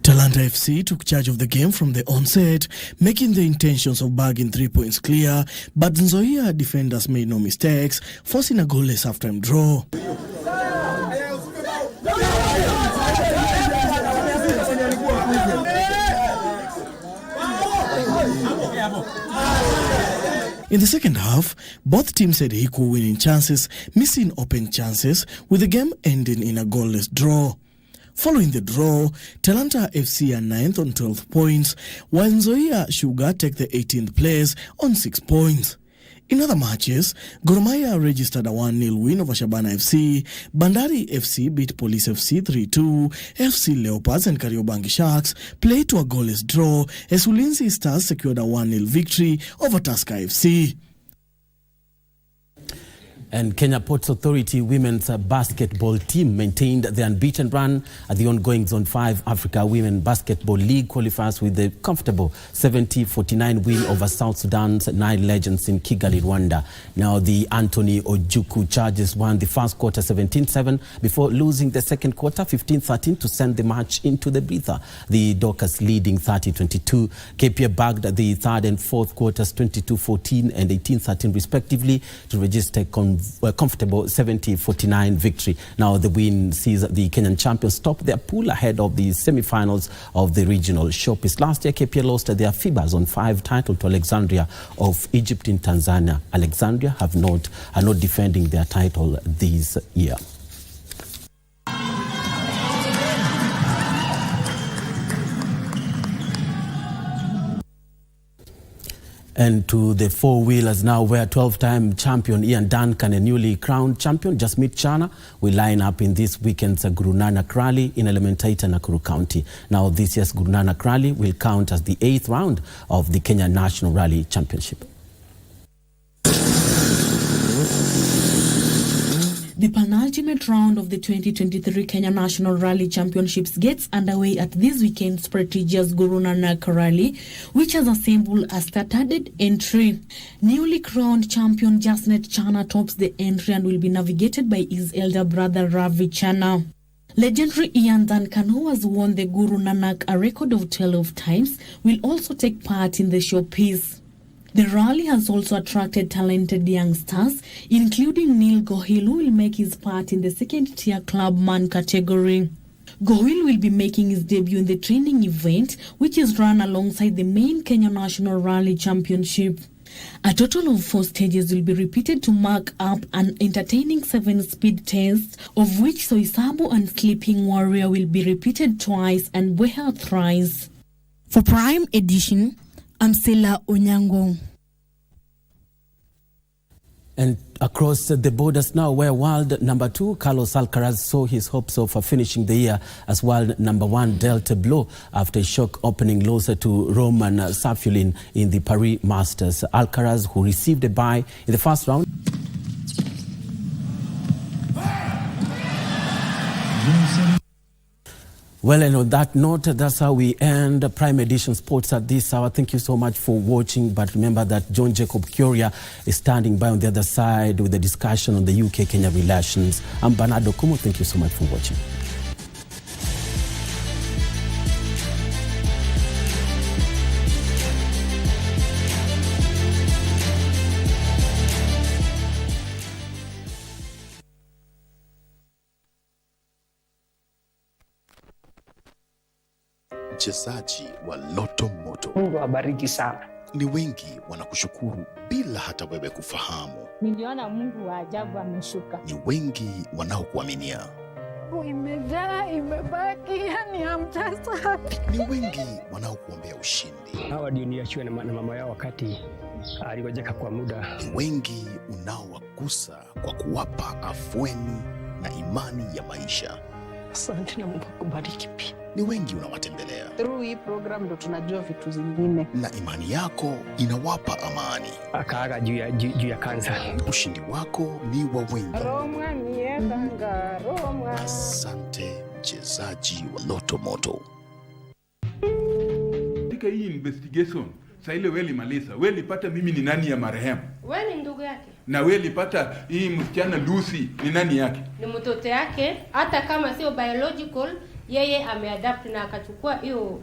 Talanta FC took charge of the game from the onset, making the intentions of bagging 3 points clear, but Nzoia defenders made no mistakes, forcing a goalless halftime draw. In the second half, both teams had equal winning chances, missing open chances, with the game ending in a goalless draw. Following the draw, Talanta FC are 9th on 12 points, while Nzoia Sugar take the 18th place on 6 points. In other matches, Gor Mahia registered a 1-0 win over Shabana FC, Bandari FC beat Police FC 3-2, FC Leopards and Kariobangi Sharks played to a goalless draw as Ulinzi Stars secured a 1-0 victory over Tusker FC. And Kenya Ports Authority women's basketball team maintained the unbeaten run at the ongoing Zone 5 Africa Women Basketball League qualifiers with a comfortable 70-49 win over South Sudan's 9 Legends in Kigali, Rwanda. Now the Anthony Ojuku Chargers won the first quarter 17-7 before losing the second quarter 15-13 to send the match into the breather. The Dockers leading 30-22. KPA bagged the third and fourth quarters 22-14 and 18-13 respectively to register a comfortable 70-49 victory. Now the win sees the Kenyan champions top their pool ahead of the semi-finals of the regional showpiece. Last year, KPA lost their FIBA Zone 5 title to Alexandria of Egypt in Tanzania. Alexandria are not defending their title this year. And to the four-wheelers now, where 12-time champion Ian Duncan and newly crowned champion Jasmeet Chana will line up in this weekend's Guru Nanak Rally in Elementaita, Nakuru County. Now, this year's Guru Nanak Rally will count as the 8th round of the Kenya National Rally Championship. The penultimate round of the 2023 Kenya National Rally Championships gets underway at this weekend's prestigious Guru Nanak Rally, which has assembled a studded entry. Newly crowned champion Jasmeet Chana tops the entry and will be navigated by his elder brother Ravi Chana. Legendary Ian Duncan, who has won the Guru Nanak a record of 12 times, will also take part in the showpiece. The rally has also attracted talented young stars, including Neil Gohil, who will make his part in the second-tier clubman category. Gohil will be making his debut in the training event, which is run alongside the main Kenya National Rally Championship. A total of 4 stages will be repeated to mark up an entertaining 7-speed test, of which Soisabo and Sleeping Warrior will be repeated twice and Bweha thrice. For Prime Edition, I'm Sila Onyango. And across the borders now, where world number 2 Carlos Alcaraz saw his hopes of finishing the year as world number 1 dealt a blow after a shock opening loss to Roman Safulin in the Paris Masters. Alcaraz, who received a bye in the first round. Well, and on that note, that's how we end Prime Edition Sports at this hour. Thank you so much for watching. But remember that John Jacob Kioria is standing by on the other side with a discussion on the UK-Kenya relations. I'm Bernardo Kumo. Thank you so much for watching. Mchezaji wa Loto Moto. Mungu awabariki sana. Ni wengi wanakushukuru bila hata wewe kufahamu. Niliona Mungu wa ajabu ameshuka. Ni wengi wanaokuaminia. Imejaa, imebaki, yani hamtasafi. Ni wengi wanaokuombea ushindi. Hawa ndio niachiwe na mama yao wakati aligojeka kwa muda. Ni wengi unaowagusa kwa kuwapa afueni na imani ya maisha. Asante na Mungu akubariki pia. Ni wengi unawatembelea. Through hii program ndo tunajua vitu zingine. Na imani yako inawapa amani. Akaaga juu ya kansa. Ushindi wako ni wa wengi. Roma niendanga Roma. Asante mchezaji wa Loto Moto. Katika hii investigation, sasa ile wewe limaliza, wewe lipata mimi ni nani ya marehemu? Wewe ni ndugu yake. Na wewe lipata hii msichana Lucy ni nani yake? Ni mtoto yake, hata kama sio biological, yeye ameadapt na akachukua hiyo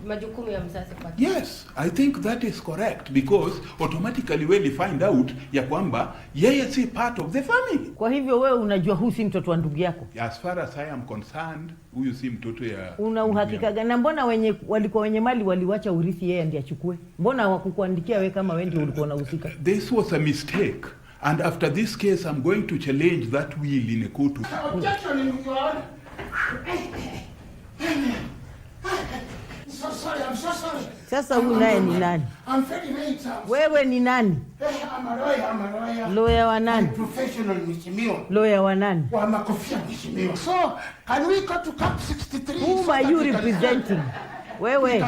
majukumu ya mzazi kwake. Yes, I think that is correct because automatically wewe find out ya kwamba yeye si part of the family. Kwa hivyo wewe unajua huyu si mtoto wa ndugu yako? As far as I am concerned, huyu si mtoto ya... Una uhakika gani? Na mbona walikuwa wenye mali waliwacha urithi yeye ndiye achukue? Mbona hawakukuandikia wewe kama wewe ndio ulikuwa unahusika? This was a mistake. And after this case, I'm going to challenge that will in a court. Objection in your honor. I'm so sorry. Sasa huyu naye ni nani? I'm very late. Wewe ni nani? I'm a lawyer. Lawyer wa nani? Professional mheshimiwa. Lawyer wa nani? Wa makofia mheshimiwa. So, can we go to Camp 63? Who are you representing? Wewe.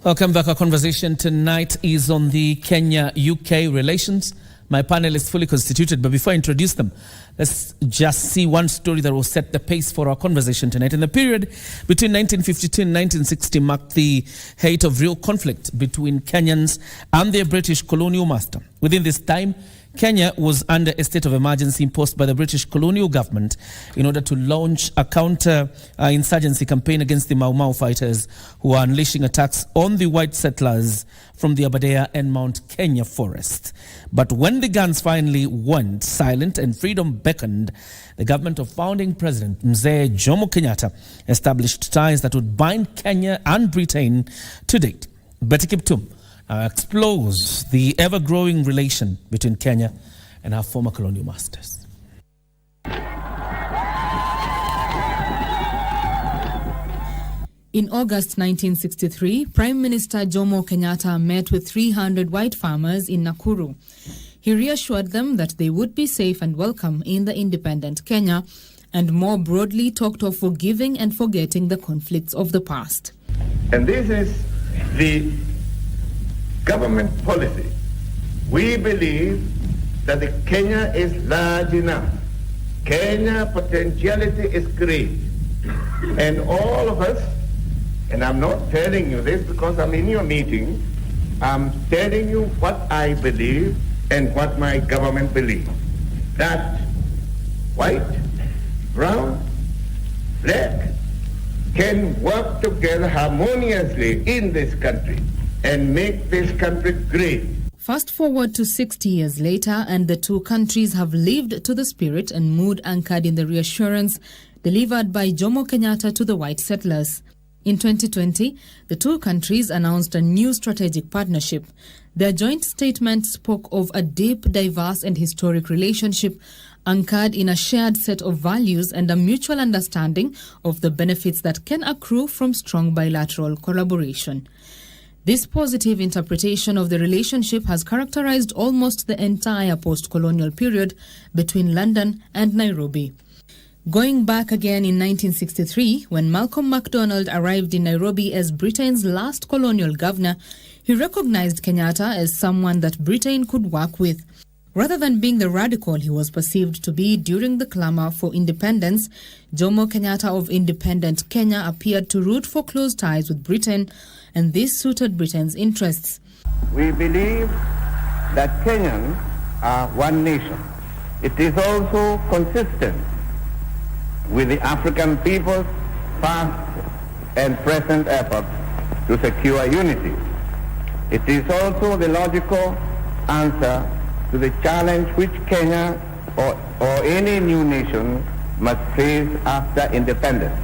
Welcome back. Our conversation tonight is on the Kenya-UK relations. My panel is fully constituted, but before I introduce them, let's just see one story that will set the pace for our conversation tonight. In the period between 1952 and 1960 marked the height of real conflict between Kenyans and their British colonial master. Within this time, Kenya was under a state of emergency imposed by the British colonial government in order to launch a counter-insurgency campaign against the Mau Mau fighters who are unleashing attacks on the white settlers from the Aberdare and Mount Kenya forest. But when the guns finally went silent and freedom beckoned, the government of founding President Mzee Jomo Kenyatta established ties that would bind Kenya and Britain to date. Betty Kiptum explores the ever-growing relation between Kenya and our former colonial masters. In August 1963, Prime Minister Jomo Kenyatta met with 300 white farmers in Nakuru. He reassured them that they would be safe and welcome in the independent Kenya, and more broadly talked of forgiving and forgetting the conflicts of the past. And this is the government policy. We believe that the Kenya is large enough. Kenya potentiality is great. And all of us, and I'm not telling you this because I'm in your meeting, I'm telling you what I believe and what my government believes. That white, brown, black can work together harmoniously in this country and make this country great. Fast forward to 60 years later, and the two countries have lived to the spirit and mood anchored in the reassurance delivered by Jomo Kenyatta to the white settlers. In 2020, the two countries announced a new strategic partnership. Their joint statement spoke of a deep, diverse and historic relationship anchored in a shared set of values and a mutual understanding of the benefits that can accrue from strong bilateral collaboration. This positive interpretation of the relationship has characterized almost the entire post-colonial period between London and Nairobi. Going back again in 1963, when Malcolm MacDonald arrived in Nairobi as Britain's last colonial governor, he recognized Kenyatta as someone that Britain could work with. Rather than being the radical he was perceived to be during the clamor for independence, Jomo Kenyatta of independent Kenya appeared to root for close ties with Britain, and this suited Britain's interests. We believe that Kenyans are one nation. It is also consistent with the African people's past and present efforts to secure unity. It is also the logical answer to the challenge which Kenya or any new nation must face after independence.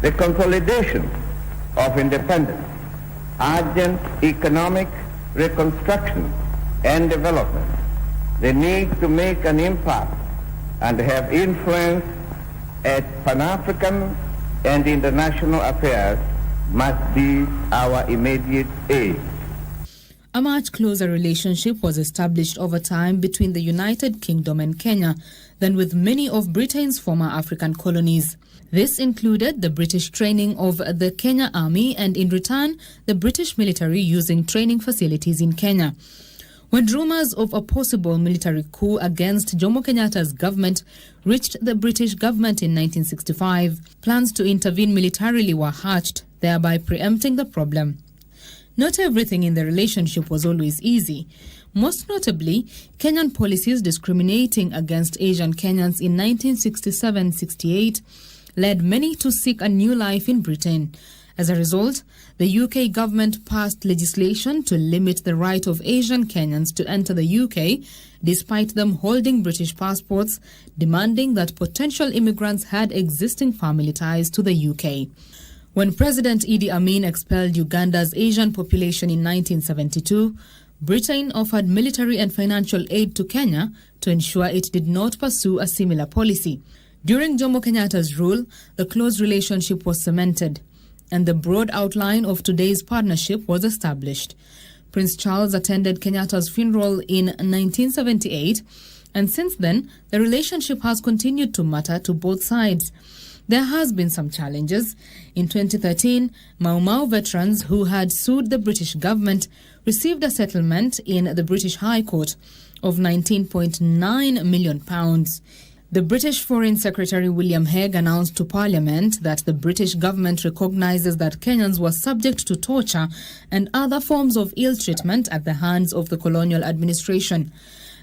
The consolidation of independence, urgent economic reconstruction and development, the need to make an impact and have influence at Pan-African and international affairs must be our immediate aim. A much closer relationship was established over time between the United Kingdom and Kenya than with many of Britain's former African colonies. This included the British training of the Kenya Army and, in return, the British military using training facilities in Kenya. When rumors of a possible military coup against Jomo Kenyatta's government reached the British government in 1965, plans to intervene militarily were hatched, thereby preempting the problem. Not everything in the relationship was always easy. Most notably, Kenyan policies discriminating against Asian Kenyans in 1967-68 led many to seek a new life in Britain. As a result, the UK government passed legislation to limit the right of Asian Kenyans to enter the UK, despite them holding British passports, demanding that potential immigrants had existing family ties to the UK. When President Idi Amin expelled Uganda's Asian population in 1972, Britain offered military and financial aid to Kenya to ensure it did not pursue a similar policy. During Jomo Kenyatta's rule, the close relationship was cemented, and the broad outline of today's partnership was established. Prince Charles attended Kenyatta's funeral in 1978, and since then, the relationship has continued to matter to both sides. There has been some challenges. In 2013, Mau Mau veterans who had sued the British government received a settlement in the British High Court of £19.9 million. The British Foreign Secretary William Hague announced to Parliament that the British government recognizes that Kenyans were subject to torture and other forms of ill treatment at the hands of the colonial administration.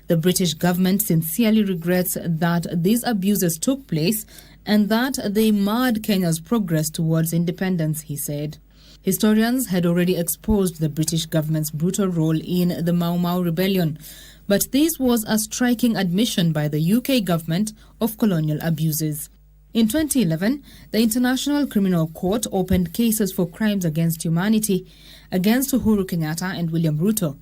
The British government sincerely regrets that these abuses took place and that they marred Kenya's progress towards independence, he said. Historians had already exposed the British government's brutal role in the Mau Mau rebellion, but this was a striking admission by the UK government of colonial abuses. In 2011, the International Criminal Court opened cases for crimes against humanity against Uhuru Kenyatta and William Ruto,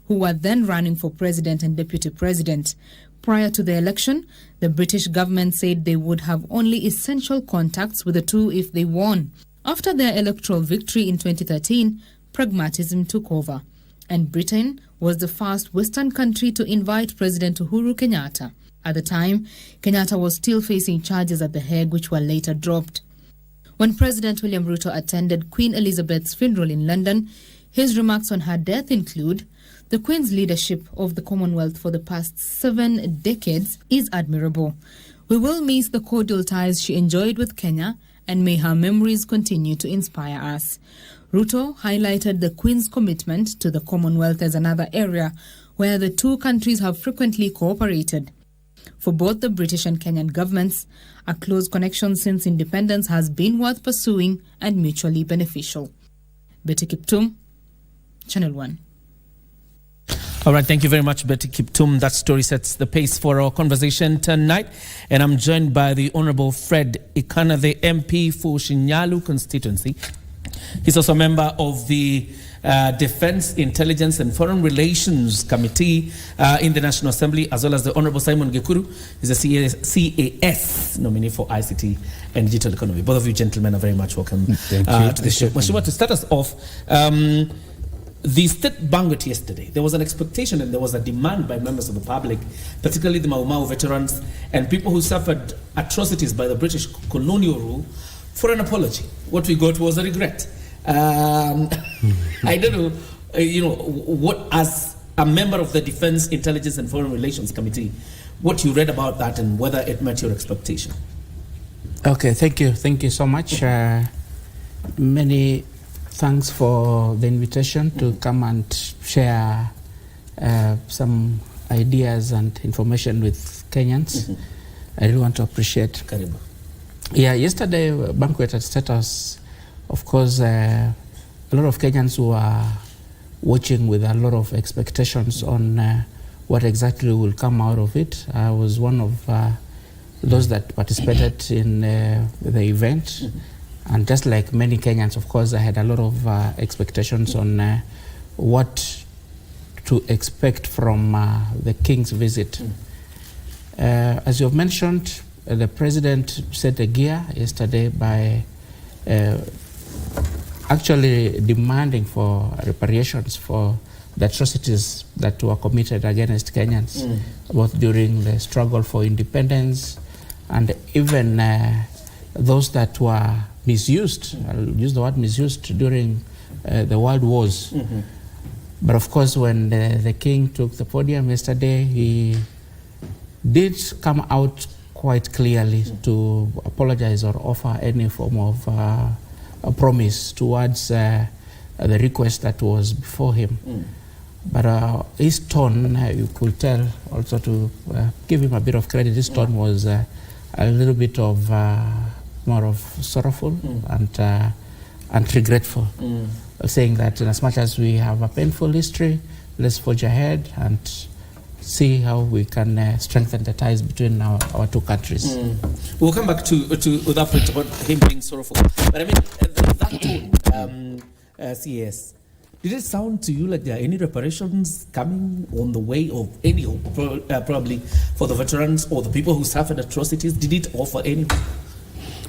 who were then running for president and deputy president. Prior to the election, the British government said they would have only essential contacts with the two if they won. After their electoral victory in 2013, pragmatism took over, and Britain was the first Western country to invite President Uhuru Kenyatta. At the time, Kenyatta was still facing charges at The Hague, which were later dropped. When President William Ruto attended Queen Elizabeth's funeral in London, his remarks on her death include, "The Queen's leadership of the Commonwealth for the past 7 decades is admirable. We will miss the cordial ties she enjoyed with Kenya, and may her memories continue to inspire us." Ruto highlighted the Queen's commitment to the Commonwealth as another area where the two countries have frequently cooperated. For both the British and Kenyan governments, a close connection since independence has been worth pursuing and mutually beneficial. Betty Kiptum, Channel 1. All right, thank you very much, Betty Kiptum. That story sets the pace for our conversation tonight. And I'm joined by the Honorable Fred Ikana, the MP for Shinyalu constituency. He's also a member of the Defense, Intelligence and Foreign Relations Committee in the National Assembly, as well as the Honorable Simon Gekuru. He's a CAS nominee for ICT and Digital Economy. Both of you gentlemen are very much welcome to the show. Mashujaa, to start us off, the state banquet yesterday, there was an expectation and there was a demand by members of the public, particularly the Mau Mau veterans and people who suffered atrocities by the British colonial rule, for an apology. What we got was a regret. I don't know, what, as a member of the Defense, Intelligence and Foreign Relations Committee, what you read about that and whether it met your expectation. Okay, thank you. Thank you so much. Many thanks for the invitation to come and share some ideas and information with Kenyans. I really want to appreciate. Karibu. Yeah, yesterday banquet at status, of course, a lot of Kenyans were watching with a lot of expectations on what exactly will come out of it. I was one of those that participated in the event. And just like many Kenyans, of course, I had a lot of expectations on what to expect from the King's visit. As you have mentioned, the president set a gear yesterday by actually demanding for reparations for the atrocities that were committed against Kenyans, both during the struggle for independence and even those that were misused, I'll use the word misused, during the world wars. But of course, when the king took the podium yesterday, he did come out quite clearly to apologize or offer any form of a promise towards the request that was before him. But his tone, you could tell, also to give him a bit of credit, his tone was a little bit of more of sorrowful and regretful, saying that in as much as we have a painful history, let's forge ahead and see how we can strengthen the ties between our two countries. We'll come back to that point about him being sorrowful. But I mean, that tone, CAS, did it sound to you like there are any reparations coming on the way of any, probably for the veterans or the people who suffered atrocities? Did it offer any?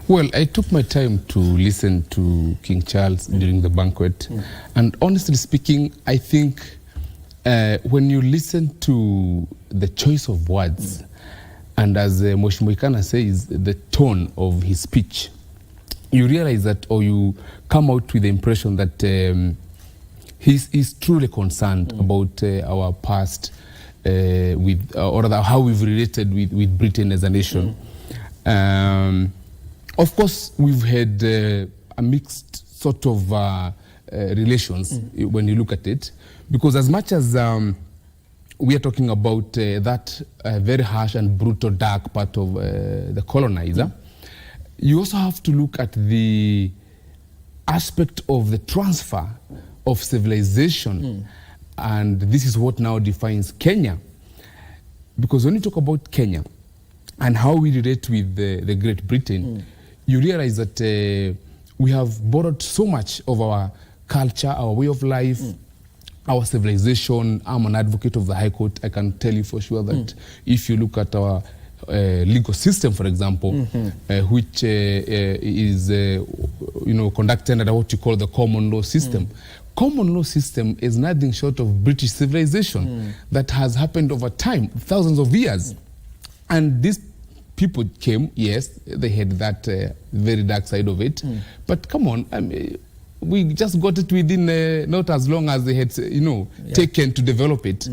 Well, I took my time to listen to King Charles during the banquet. And honestly speaking, I think when you listen to the choice of words, and as Mheshimiwa Ikana says, the tone of his speech, you realize that, or you come out with the impression that he's truly concerned about our past, with, or rather how we've related with Britain as a nation. Of course, we've had a mixed sort of relations when you look at it, because as much as we are talking about that very harsh and brutal, dark part of the colonizer, you also have to look at the aspect of the transfer of civilization, and this is what now defines Kenya. Because when you talk about Kenya and how we relate with the Great Britain, you realize that we have borrowed so much of our culture, our way of life, our civilization. I'm an advocate of the High Court. I can tell you for sure that if you look at our legal system, for example, which is conducted under what you call the common law system. Common law system is nothing short of British civilization that has happened over time, thousands of years. And these people came, yes, they had that very dark side of it. But come on, I mean, we just got it within not as long as they had, taken to develop it.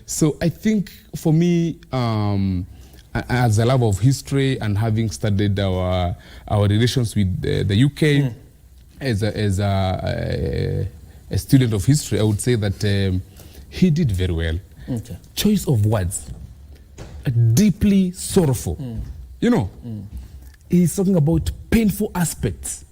So I think for me, as a lover of history and having studied our relations with the UK, as a student of history, I would say that he did very well. Choice of words, deeply sorrowful. He's talking about painful aspects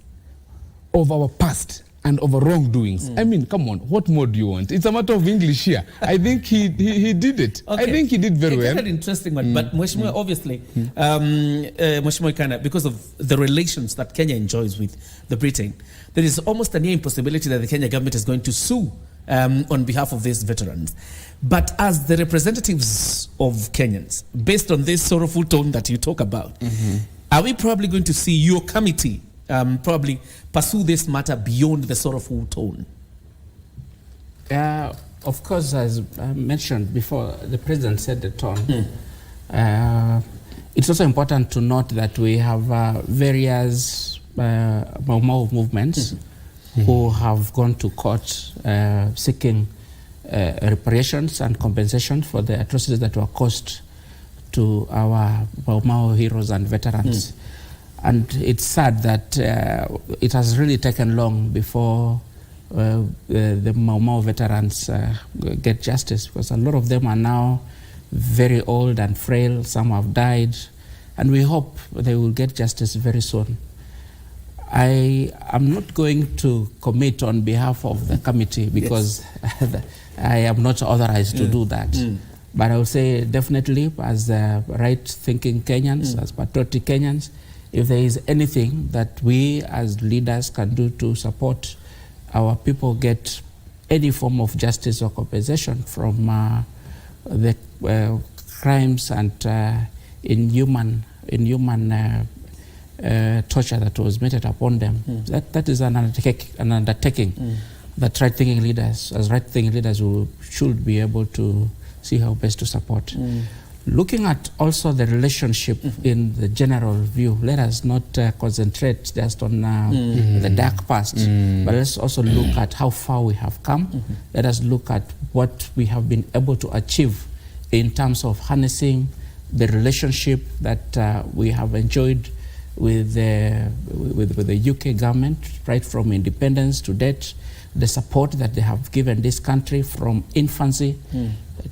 of our past and of our wrongdoings. I mean, come on, what more do you want? It's a matter of English here. I think he did it. I think he did very well. It's an interesting one, but Mheshimiwa, obviously, Mheshimiwa Ikana, because of the relations that Kenya enjoys with the Britain, there is almost a near impossibility that the Kenya government is going to sue on behalf of these veterans. But as the representatives of Kenyans, based on this sorrowful tone that you talk about, are we probably going to see your committee probably pursue this matter beyond the sorrowful tone? Of course, as I mentioned before, the president said the tone. It's also important to note that we have various Mau movements who have gone to court seeking reparations and compensation for the atrocities that were caused to our Mau heroes and veterans. And it's sad that it has really taken long before the Mau veterans get justice, because a lot of them are now very old and frail. Some have died, and we hope they will get justice very soon. I am not going to commit on behalf of the committee because I am not authorized to do that. But I will say definitely, as right-thinking Kenyans, as patriotic Kenyans, if there is anything that we as leaders can do to support our people get any form of justice or compensation from the crimes and inhuman torture that was meted upon them. That is an undertaking that right-thinking leaders, should be able to see how best to support. Looking at also the relationship in the general view, let us not concentrate just on the dark past, but let's also look at how far we have come. Let us look at what we have been able to achieve in terms of harnessing the relationship that we have enjoyed with the UK government, right from independence to date, the support that they have given this country from infancy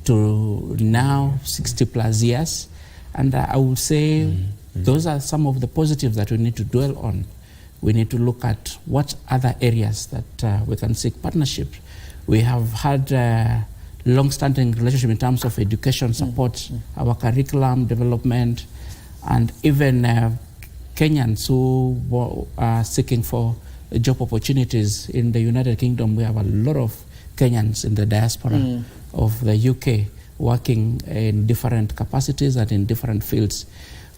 to now 60 plus years. And I would say those are some of the positives that we need to dwell on. We need to look at what other areas that we can seek partnership. We have had long-standing relationship in terms of education support, our curriculum development, and even Kenyans who are seeking for job opportunities in the United Kingdom. We have a lot of Kenyans in the diaspora of the UK working in different capacities and in different fields.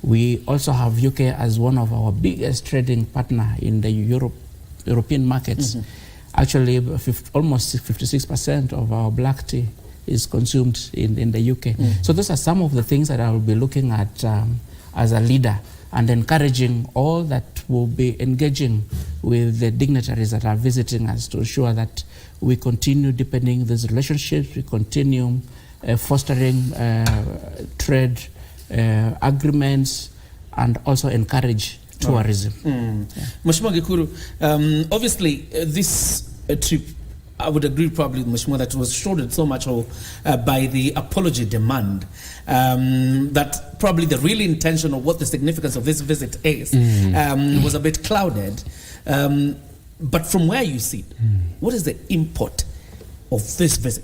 We also have UK as one of our biggest trading partner in the European markets. Actually, almost 56% of our black tea is consumed in the UK. So those are some of the things that I will be looking at as a leader, and encouraging all that will be engaging with the dignitaries that are visiting us to ensure that we continue deepening these relationships, we continue fostering trade agreements, and also encourage tourism. Mheshimiwa Gikuru, obviously this trip, I would agree probably, Mheshimiwa, that was shrouded so much by the apology demand, that probably the real intention of what the significance of this visit is was a bit clouded. But from where you see it, what is the import of this visit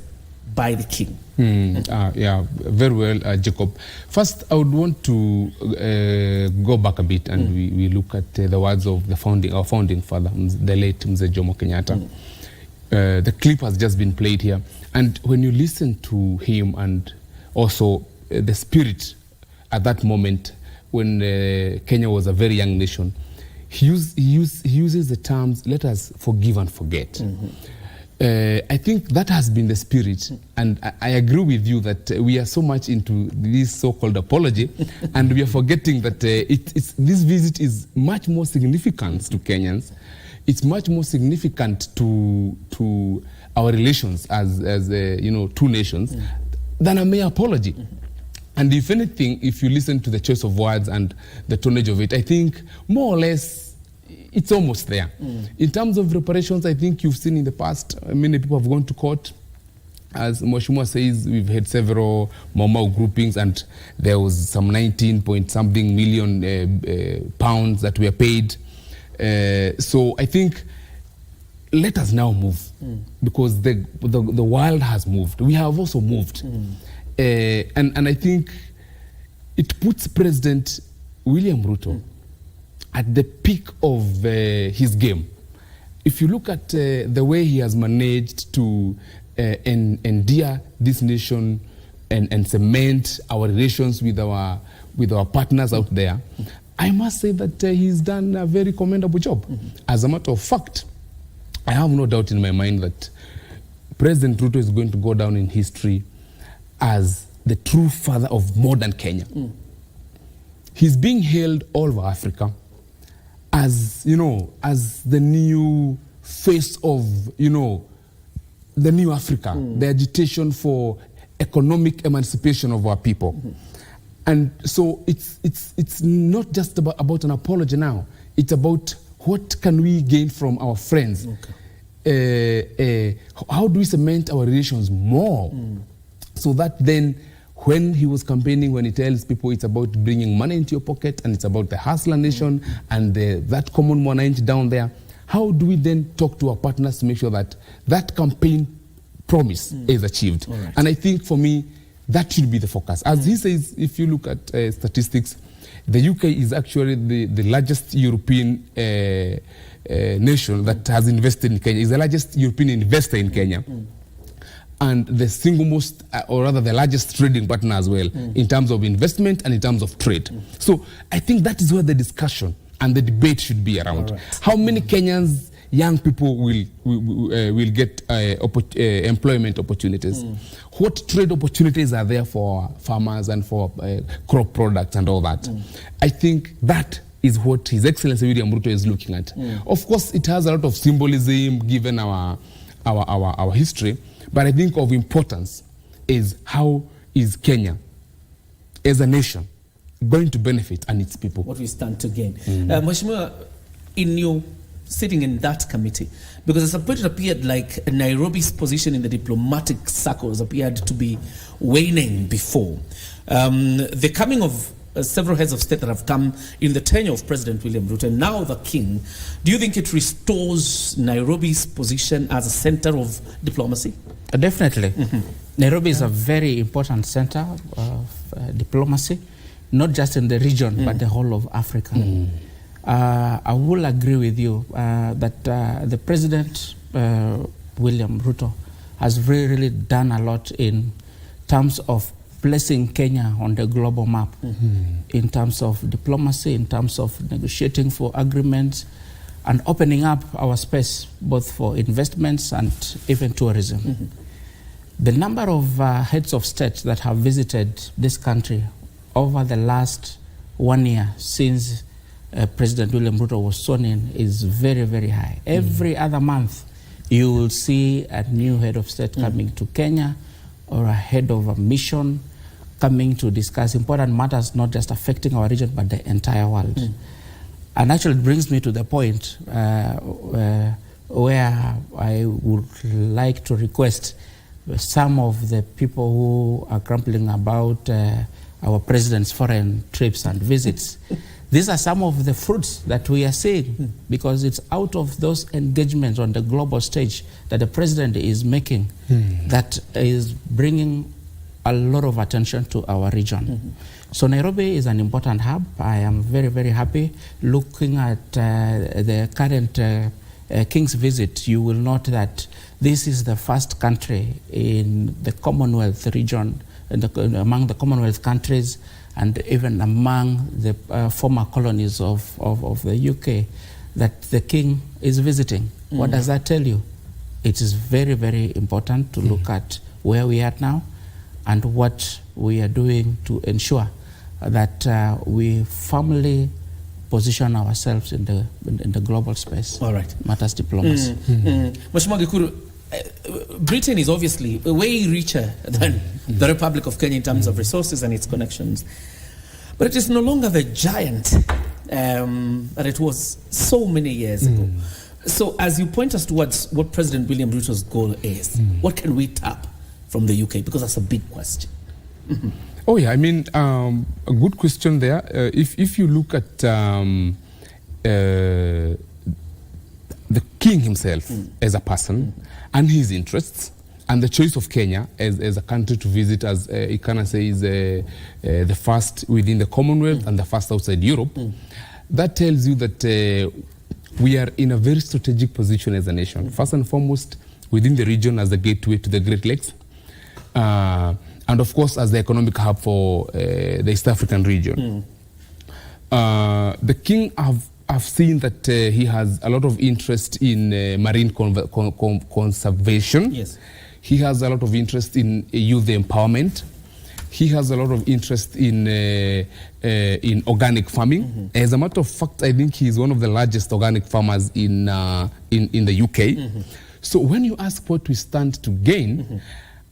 by the King? Yeah, very well, Jacob. First, I would want to go back a bit, and we look at the words of our founding father, the late Mzee Jomo Kenyatta. The clip has just been played here, and when you listen to him and also the spirit at that moment when Kenya was a very young nation, he uses the terms, let us forgive and forget. I think that has been the spirit, and I agree with you that we are so much into this so-called apology, and we are forgetting that this visit is much more significant to Kenyans. It's much more significant to our relations as two nations than a mere apology. And if anything, if you listen to the choice of words and the tonnage of it, I think more or less it's almost there. In terms of reparations, I think you've seen in the past, many people have gone to court. As Mheshimiwa says, we've had several Mau groupings, and there was some 19-point-something million pounds that were paid. So I think let us now move, because the world has moved. We have also moved. And I think it puts President William Ruto at the peak of his game. If you look at the way he has managed to endear this nation and cement our relations with our partners out there, I must say that he's done a very commendable job. As a matter of fact, I have no doubt in my mind that President Ruto is going to go down in history as the true father of modern Kenya. He's being hailed all over Africa as, as the new face of, the new Africa, the agitation for economic emancipation of our people. And so it's not just about an apology now. It's about what can we gain from our friends. How do we cement our relations more? So that then when he was campaigning, when he tells people it's about bringing money into your pocket and it's about the hustler nation and that common mwananchi down there, how do we then talk to our partners to make sure that that campaign promise is achieved? And I think for me, that should be the focus. As he says, if you look at statistics, the UK is actually the largest European nation that has invested in Kenya. It's the largest European investor in Kenya. and the single most, or rather the largest trading partner as well, in terms of investment and in terms of trade. So I think that is where the discussion and the debate should be around. How many Kenyans, young people will get employment opportunities? What trade opportunities are there for farmers and for crop products and all that? I think that is what His Excellency William Ruto is looking at. Of course, it has a lot of symbolism given our history, but I think of importance is how is Kenya as a nation going to benefit and its people. What we stand to gain. Mheshimiwa, in your sitting in that committee, because at some point it appeared like Nairobi's position in the diplomatic circles appeared to be waning before. The coming of several heads of state that have come in the tenure of President William Ruto, and now the King, do you think it restores Nairobi's position as a center of diplomacy? Definitely. Nairobi is a very important center of diplomacy, not just in the region, but the whole of Africa. I will agree with you that the President, William Ruto, has really done a lot in terms of placing Kenya on the global map, in terms of diplomacy, in terms of negotiating for agreements, and opening up our space both for investments and even tourism. The number of heads of state that have visited this country over the last 1 year since President William Ruto was sworn in is very, very high. Every other month, you will see a new head of state coming to Kenya, or a head of a mission coming to discuss important matters, not just affecting our region, but the entire world. And actually it brings me to the point where I would like to request some of the people who are grumbling about our president's foreign trips and visits. These are some of the fruits that we are seeing, because it's out of those engagements on the global stage that the president is making that is bringing a lot of attention to our region. So Nairobi is an important hub. I am very, very happy. Looking at the current King's visit, you will note that this is the first country in the Commonwealth region, among the Commonwealth countries, and even among the former colonies of the UK, that the King is visiting. What does that tell you? It is very, very important to look at where we are now and what we are doing to ensure that we firmly position ourselves in the global space. All right. Matters diplomacy. Mheshimiwa Gikuru, Britain is obviously way richer than the Republic of Kenya in terms of resources and its connections. But it is no longer the giant that it was so many years ago. So as you point us towards what President William Ruto's goal is, what can we tap from the UK? Because that's a big question. Oh yeah, I mean, a good question there. If you look at the King himself as a person and his interests, and the choice of Kenya as a country to visit, as Ikana says, the first within the Commonwealth and the first outside Europe, that tells you that we are in a very strategic position as a nation. First and foremost, within the region as the gateway to the Great Lakes, and of course as the economic hub for the East African region. The King I've seen that he has a lot of interest in marine conservation. Yes. He has a lot of interest in youth empowerment. He has a lot of interest in organic farming. As a matter of fact, I think he's one of the largest organic farmers in the UK. So when you ask what we stand to gain,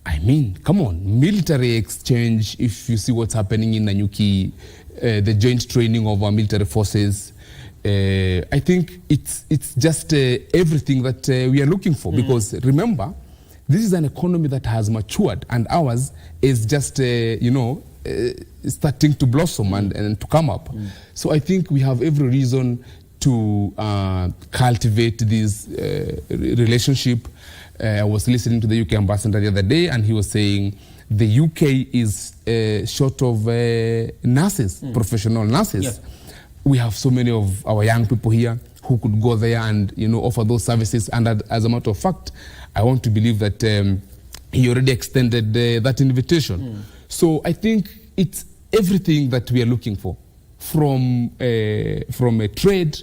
I mean, come on, military exchange, if you see what's happening in Nanyuki, the joint training of our military forces, I think it's just everything that we are looking for. Because remember, this is an economy that has matured, and ours is just, starting to blossom and to come up. So I think we have every reason to cultivate this relationship. I was listening to the UK ambassador the other day, and he was saying the UK is short of nurses, professional nurses. Yes. We have so many of our young people here who could go there and offer those services. And as a matter of fact, I want to believe that he already extended that invitation. So I think it's everything that we are looking for, from a trade,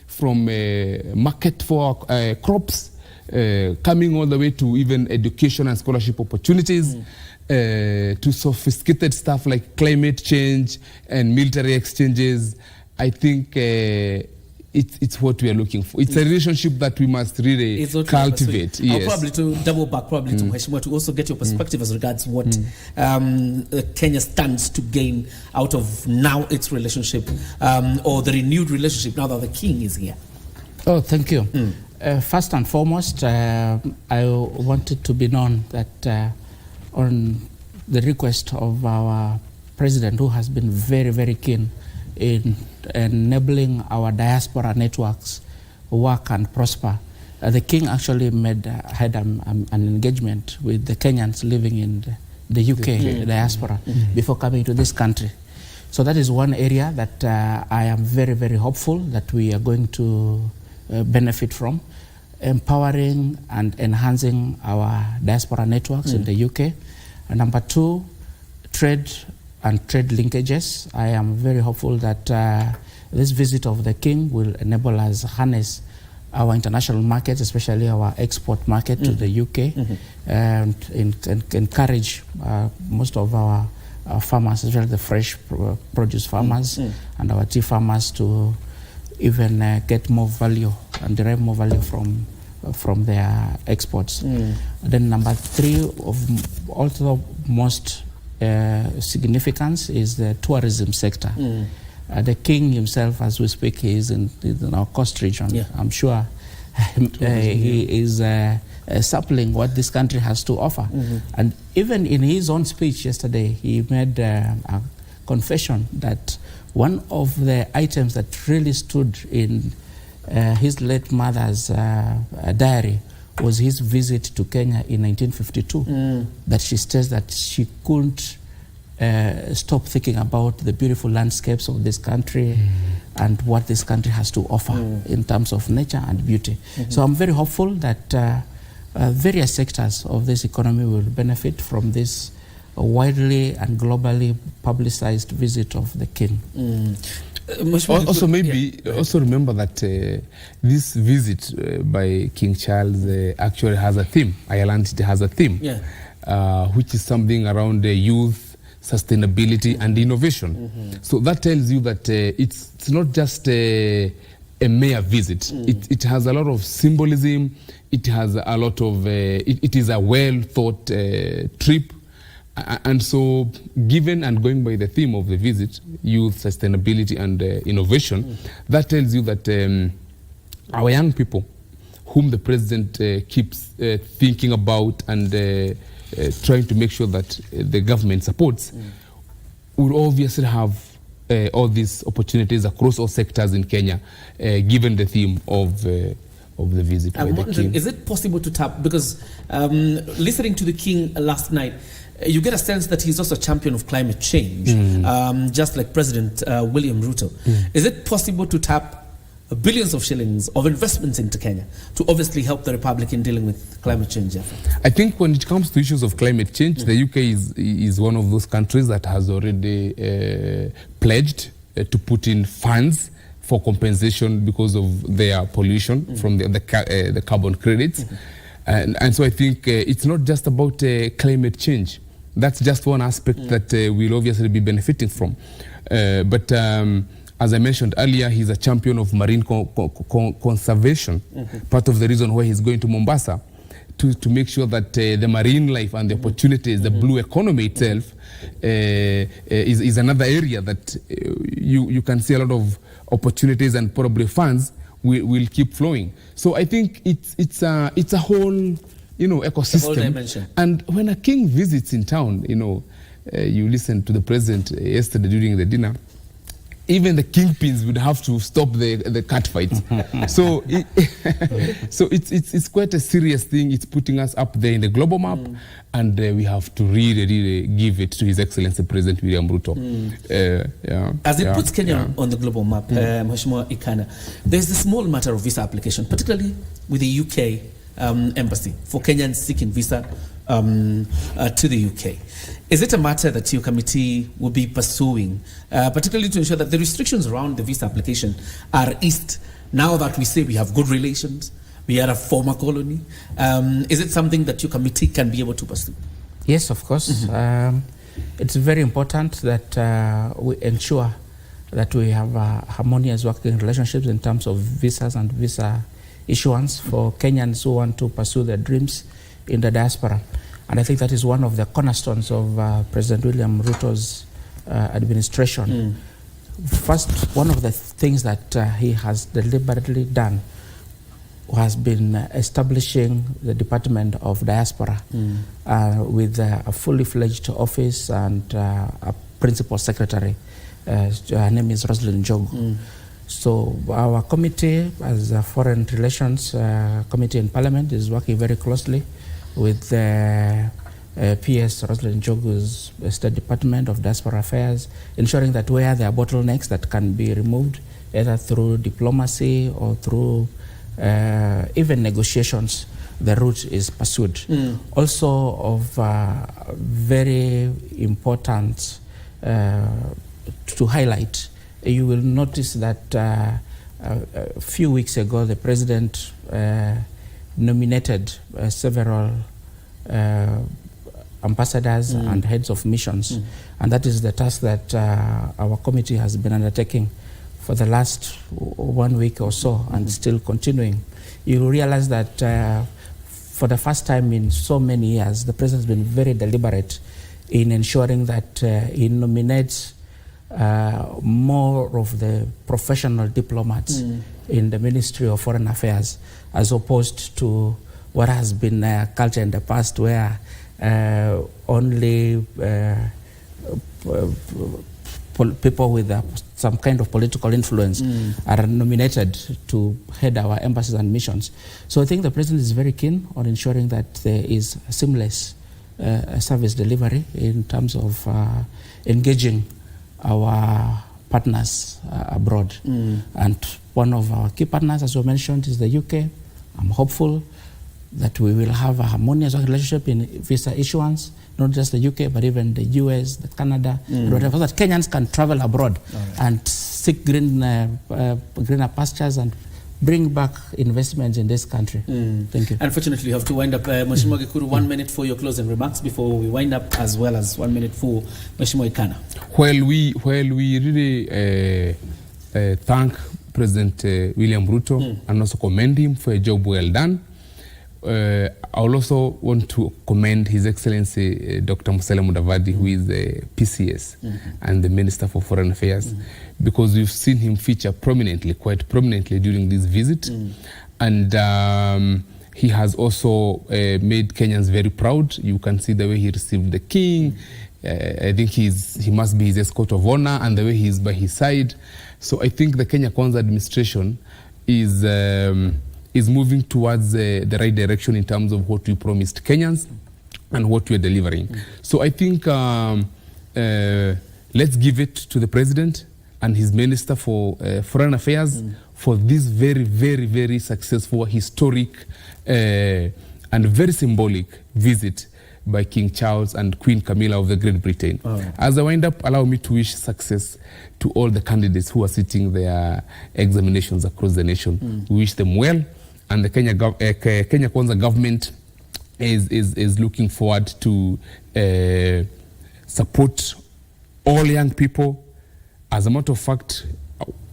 from a market for crops, coming all the way to even education and scholarship opportunities, to sophisticated stuff like climate change and military exchanges. I think it's what we are looking for. It's a relationship that we must really cultivate. Yes. I'll probably to double back to Mheshimiwa to also get your perspective as regards what Kenya stands to gain out of now its relationship or the renewed relationship now that the king is here. Oh, thank you. First and foremost, I wanted to be known that on the request of our president, who has been very, very keen in enabling our diaspora networks work and prosper, the king actually had an engagement with the Kenyans living in the UK diaspora before coming to this country. So that is one area that I am very, very hopeful that we are going to benefit from, empowering and enhancing our diaspora networks in the UK. And number two, trade and trade linkages. I am very hopeful that this visit of the king will enable us harness our international markets, especially our export market to the UK, and encourage most of our farmers, especially the fresh produce farmers and our tea farmers, to even get more value and derive more value from their exports. Then number three, of also most significance, is the tourism sector. The king himself, as we speak, he is in our coast region. I'm sure he is suppling what this country has to offer. And even in his own speech yesterday, he made a confession that one of the items that really stood in his late mother's diary was his visit to Kenya in 1952. That she says that she couldn't stop thinking about the beautiful landscapes of this country and what this country has to offer in terms of nature and beauty. So I'm very hopeful that various sectors of this economy will benefit from this widely and globally publicized visit of the king. Also, maybe also remember that this visit by King Charles actually has a theme. Ireland has a theme, which is something around youth, sustainability, and innovation. So that tells you that it's not just a mere visit. It has a lot of symbolism. It has a lot of. It is a well thought trip. And so, given and going by the theme of the visit, youth, sustainability, and innovation, that tells you that our young people, whom the president keeps thinking about and trying to make sure that the government supports, will obviously have all these opportunities across all sectors in Kenya, given the theme of the visit by the king. Is it possible to tap, because listening to the king last night, you get a sense that he's also a champion of climate change, just like President William Ruto. Is it possible to tap billions of shillings of investments into Kenya to obviously help the Republic in dealing with climate change efforts? I think when it comes to issues of climate change, the UK is one of those countries that has already pledged to put in funds for compensation because of their pollution from the carbon credits. And so I think it's not just about climate change. That's just one aspect that we'll obviously be benefiting from. But as I mentioned earlier, he's a champion of marine conservation. Part of the reason why he's going to Mombasa, to make sure that the marine life and the opportunities, the blue economy itself, is another area that you can see a lot of opportunities, and probably funds will keep flowing. So I think it's a whole ecosystem. And when a king visits in town, you listen to the president yesterday during the dinner, even the kingpins would have to stop the cat fights. So it's quite a serious thing. It's putting us up there in the global map, and we have to really give it to His Excellency President William Ruto. As it puts Kenya on the global map, Mheshimiwa Ikana, there's the small matter of visa application, particularly with the UK embassy for Kenyans seeking visa to the UK. Is it a matter that your committee will be pursuing, particularly to ensure that the restrictions around the visa application are eased now that we say we have good relations, we are a former colony? Is it something that your committee can be able to pursue? Yes, of course. It's very important that we ensure that we have harmonious working relationships in terms of visas and visa issuance for Kenyans who want to pursue their dreams in the diaspora. And I think that is one of the cornerstones of President William Ruto's administration. First, one of the things that he has deliberately done has been establishing the Department of Diaspora with a fully fledged office and a principal secretary. Her name is Roslyn Njogu. So our committee, as a Foreign Relations Committee in Parliament, is working very closely with PS Roslyn Njogu's State Department of Diaspora Affairs, ensuring that where there are bottlenecks that can be removed, either through diplomacy or through even negotiations, the route is pursued. Also of very important to highlight, you will notice that a few weeks ago the President nominated several ambassadors and heads of missions, and that is the task that our committee has been undertaking for the last 1 week or so, and still continuing. You will realize that for the first time in so many years, the President has been very deliberate in ensuring that he nominates more of the professional diplomats in the Ministry of Foreign Affairs, as opposed to what has been a culture in the past where only people with some kind of political influence are nominated to head our embassies and missions. So I think the President is very keen on ensuring that there is seamless service delivery in terms of engaging our partners abroad. And one of our key partners, as you mentioned, is the UK. I'm hopeful that we will have a harmonious relationship in visa issuance, not just the UK, but even the US, the Canada, and whatever, so that Kenyans can travel abroad and seek greener pastures and bring back investments in this country. Thank you. Unfortunately, you have to wind up. Mheshimiwa Gikuru, 1 minute for your closing remarks before we wind up, as well as 1 minute for Mheshimiwa Ikana. While we really thank President William Ruto and also commend him for a job well done, I also want to commend His Excellency Dr. Musalia Mudavadi, who is the PCS and the Minister for Foreign Affairs, because we've seen him feature prominently, quite prominently during this visit. And he has also made Kenyans very proud. You can see the way he received the King. I think he must be his escort of honor, and the way he is by his side. So I think the Kenya Kwanza administration is moving towards the right direction in terms of what we promised Kenyans and what we are delivering. So I think let's give it to the President and his Minister for Foreign Affairs for this very, very, very successful, historic and very symbolic visit by King Charles and Queen Camilla of the Great Britain. As I wind up, allow me to wish success to all the candidates who are sitting their examinations across the nation. We wish them well, and the Kenya Kwanza government is looking forward to support all young people. As a matter of fact,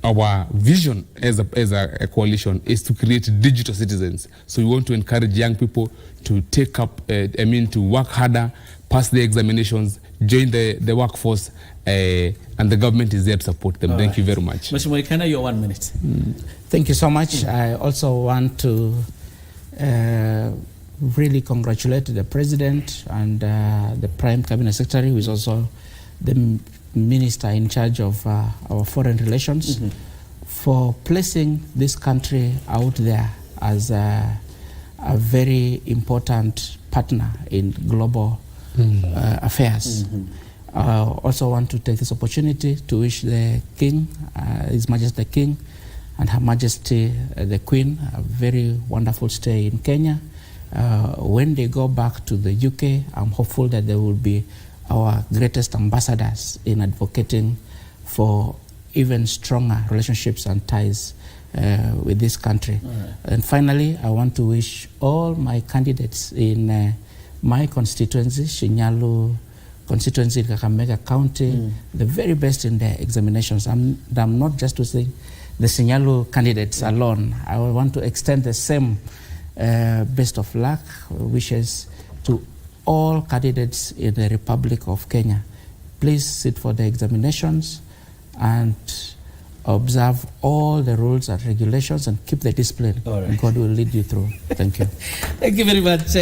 our vision as a coalition is to create digital citizens. So we want to encourage young people to take up, to work harder, pass the examinations, join the workforce, and the government is there to support them. Thank you very much. Mheshimiwa Ikana, your 1 minute. Thank you so much. I also want to really congratulate the President and the Prime Cabinet Secretary, who is also the Minister in charge of our foreign relations, for placing this country out there as a very important partner in global affairs. I also want to take this opportunity to wish the King, His Majesty the King, and Her Majesty the Queen a very wonderful stay in Kenya. When they go back to the UK, I'm hopeful that they will be our greatest ambassadors in advocating for even stronger relationships and ties with this country. Right. And finally, I want to wish all my candidates in my constituency, Shinyalu constituency, Kakamega County, the very best in their examinations. I'm not just to say the Shinyalu candidates alone. I want to extend the same best of luck wishes to all candidates in the Republic of Kenya. Please sit for the examinations and observe all the rules and regulations and keep the discipline. Right. God will lead you through. Thank you. Thank you very much,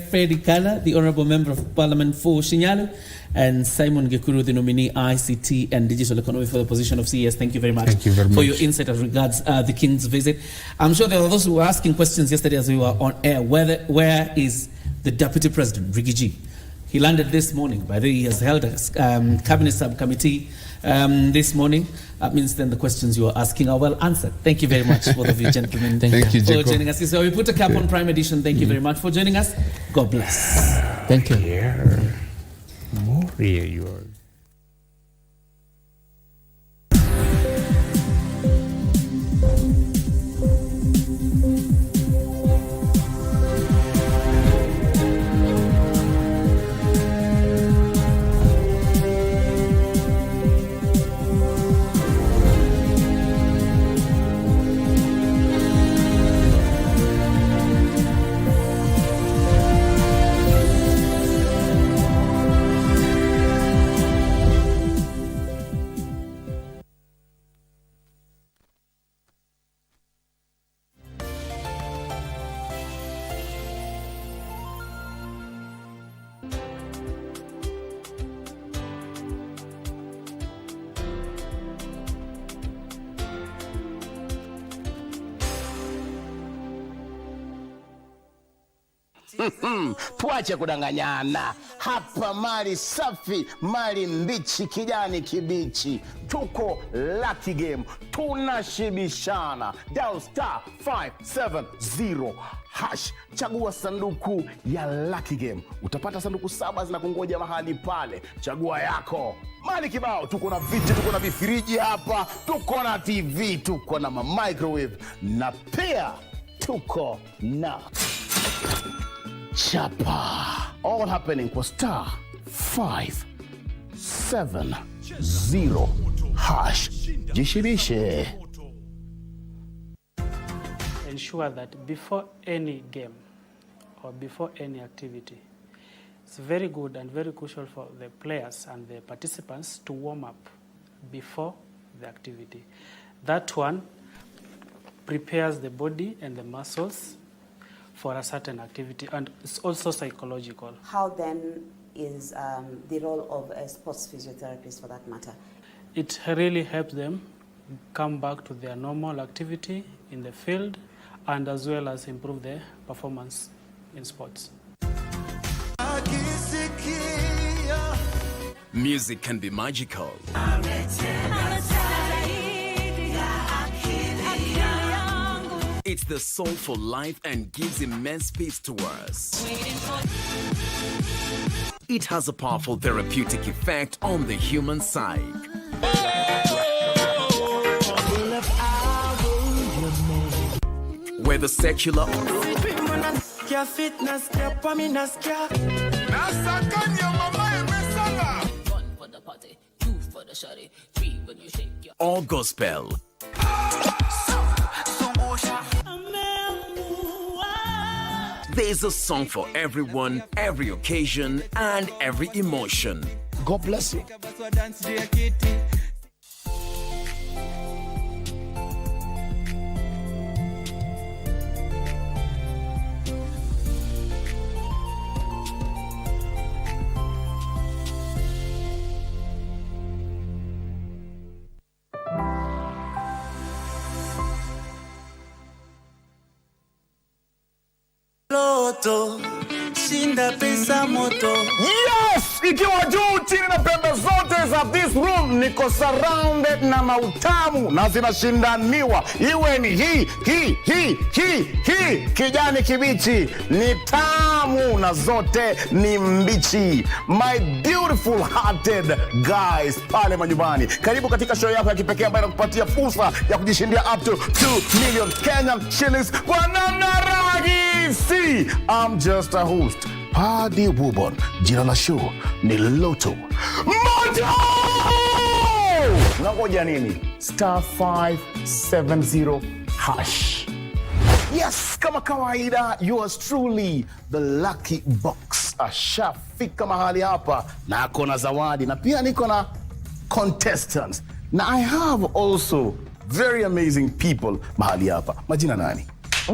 Freddy Kala, the Honorable Member of Parliament for Shinyalu, and Simon Gekuru, the nominee ICT and Digital Economy for the position of CES. Thank you very much, for your insight as regards the King's visit. I'm sure there are those who were asking questions yesterday as we were on air. Where is the Deputy President, Riggy? He landed this morning. By the way, he has held a cabinet subcommittee this morning. That means then the questions you are asking are well answered. Thank you very much, both of you gentlemen. Thank you, for joining us. So we put a cap on Prime Edition. Thank you very much for joining us. God bless. Thank you. More yours. Tuache kudanganyana. Hapa mali safi, mali mbichi, kijani kibichi. Tuko Lucky Game, tunashibishana. Dial *570#. Chagua sanduku ya Lucky Game. Utapata sanduku 7 zinakungoja mahali pale. Chagua yako. Mali kibao, tuko na viti, tuko na vifriji hapa, tuko na TV, tuko na microwave, na pia tuko na chapa. All happening kwa *570#. Jishibishe. Ensure that before any game or before any activity, it's very good and very crucial for the players and the participants to warm up before the activity. That one prepares the body and the muscles for a certain activity, and it's also psychological. How then is the role of a sports physiotherapist for that matter? It really helps them come back to their normal activity in the field, and as well as improve their performance in sports. Music can be magical. It's the soul for life and gives immense peace to us. It has a powerful therapeutic effect on the human psyche. Whether secular or gospel, there's a song for everyone, every occasion, and every emotion. God bless you. Shinda pesa moto. Yes! Ikiwa juu chini na pembe zote za na this room niko surrounded na mautamu na zinashindaniwa, iwe ni hii kijani kibichi ni tamu na zote ni mbichi. My beautiful hearted guys pale manyumbani, karibu katika show yako ya kipekee ambayo inakupatia fursa ya kujishindia up to 2 million Kenyan shillings kwa namna rahisi. I'm just a host, Paddy Wubon. Jina la show ni Loto Moto. Unangoja nini? *570#. Yes, kama kawaida, yours truly, the lucky box. Ashafika mahali hapa na ako na zawadi na pia niko na contestants. Na I have also very amazing people mahali hapa. Majina nani?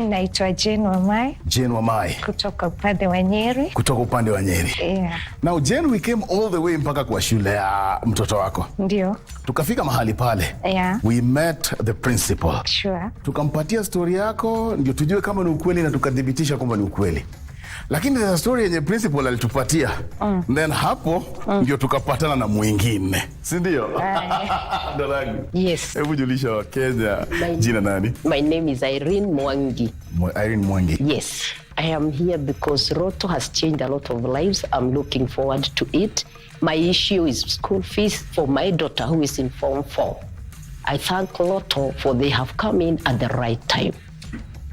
Naitwa Jane Wamai. Jane Wamai. Kutoka upande wa Nyeri. Kutoka upande wa Nyeri. Yeah. Now Jane, we came all the way mpaka kwa shule ya mtoto wako. Ndio. Tukafika mahali pale. Yeah. We met the principal. Sure. Tukampatia story yako ndio tujue kama ni ukweli na tukadhibitisha kwamba ni ukweli. Lakini the story yenye principal alitupatia. Then hapo ndio tukapatana na mwingine. Si ndio? Dalangu. Yes. Hebu julisha wa Kenya jina nani? My name is Irene Mwangi. Irene Mwangi. Yes. I am here because Roto has changed a lot of lives. I'm looking forward to it. My issue is school fees for my daughter who is in Form 4. I thank Roto for they have come in at the right time.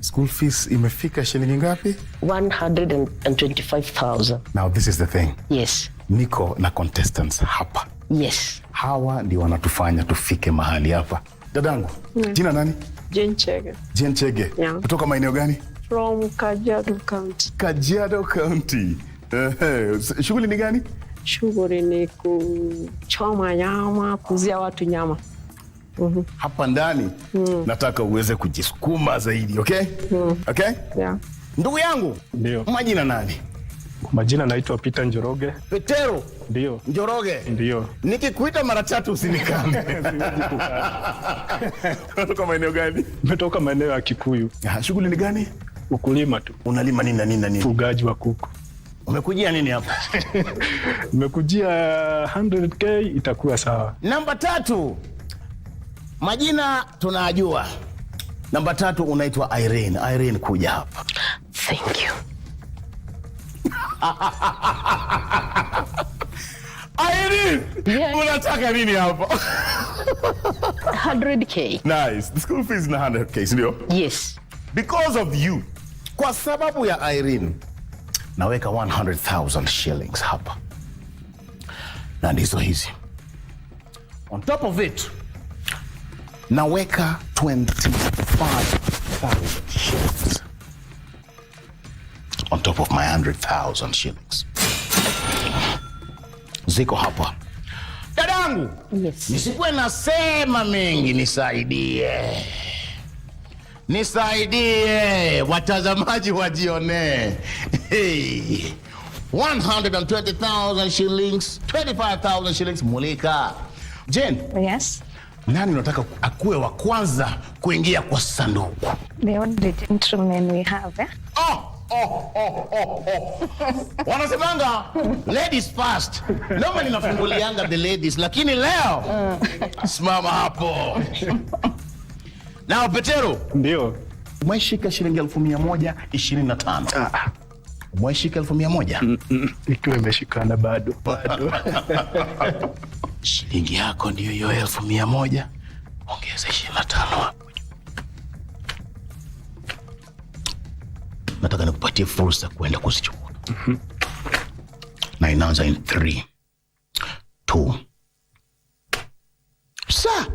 School fees imefika shilingi ngapi? 125,000. Now this is the thing. Yes. Niko na contestants hapa. Yes. Hawa ndio wanatufanya tufike mahali hapa. Dadangu, jina nani? Jane Chege. Jane Chege. Yeah. Kutoka maeneo gani? From Kajiado County. Kajiado County. Shughuli ni gani? Shughuli ni kuchoma nyama, kuzia watu nyama. Hapa ndani nataka uweze kujisukuma zaidi, okay? Okay? Yeah. Ndugu yangu, ndio. Majina nani? Majina naitwa Peter Njoroge. Petero? Ndio. Njoroge? Ndio. Nikikuita mara 3 usinikane. Unatoka maeneo gani? Nimetoka maeneo ya Kikuyu. Shughuli ni gani? Ukulima tu. Unalima nini na nini na nini? Ufugaji wa kuku. Umekujia nini hapa? Nimekujia 100k itakuwa sawa. Namba 3. Majina tunajua. Namba 3 unaitwa Irene. Irene, kuja hapa. Thank you. Irene, yes. Unataka nini hapa? 100k. Nice. The school fees na 100k, ndio? Yes. Because of you. Kwa sababu ya Irene, naweka 100,000 shillings hapa. Na ndizo hizi. On top of it, naweka 25,000 shillings on top of my 100,000 shillings. Ziko hapa. Dadangu, yes. Nisikuwe nasema mengi, nisaidie. Nisaidie, watazamaji wajione. Hey. 120,000 shillings, 25,000 shillings, mulika. Jane. Yes. Nani unataka akuwe wa kwanza kuingia kwa sanduku? The only gentleman we have, eh? Wanasemanga ladies first. Normally nafungulianga the ladies, lakini leo simama hapo. Now Petero. Ndio. Umeshika shilingi 1,125. Umeshika 1,100? Ikiwa imeshikana bado. Shilingi yako ndio hiyo 1,100. Ongeza 25 hapo. Nataka nikupatie fursa kwenda kuzichukua. Na inaanza in 3, 2. Sir.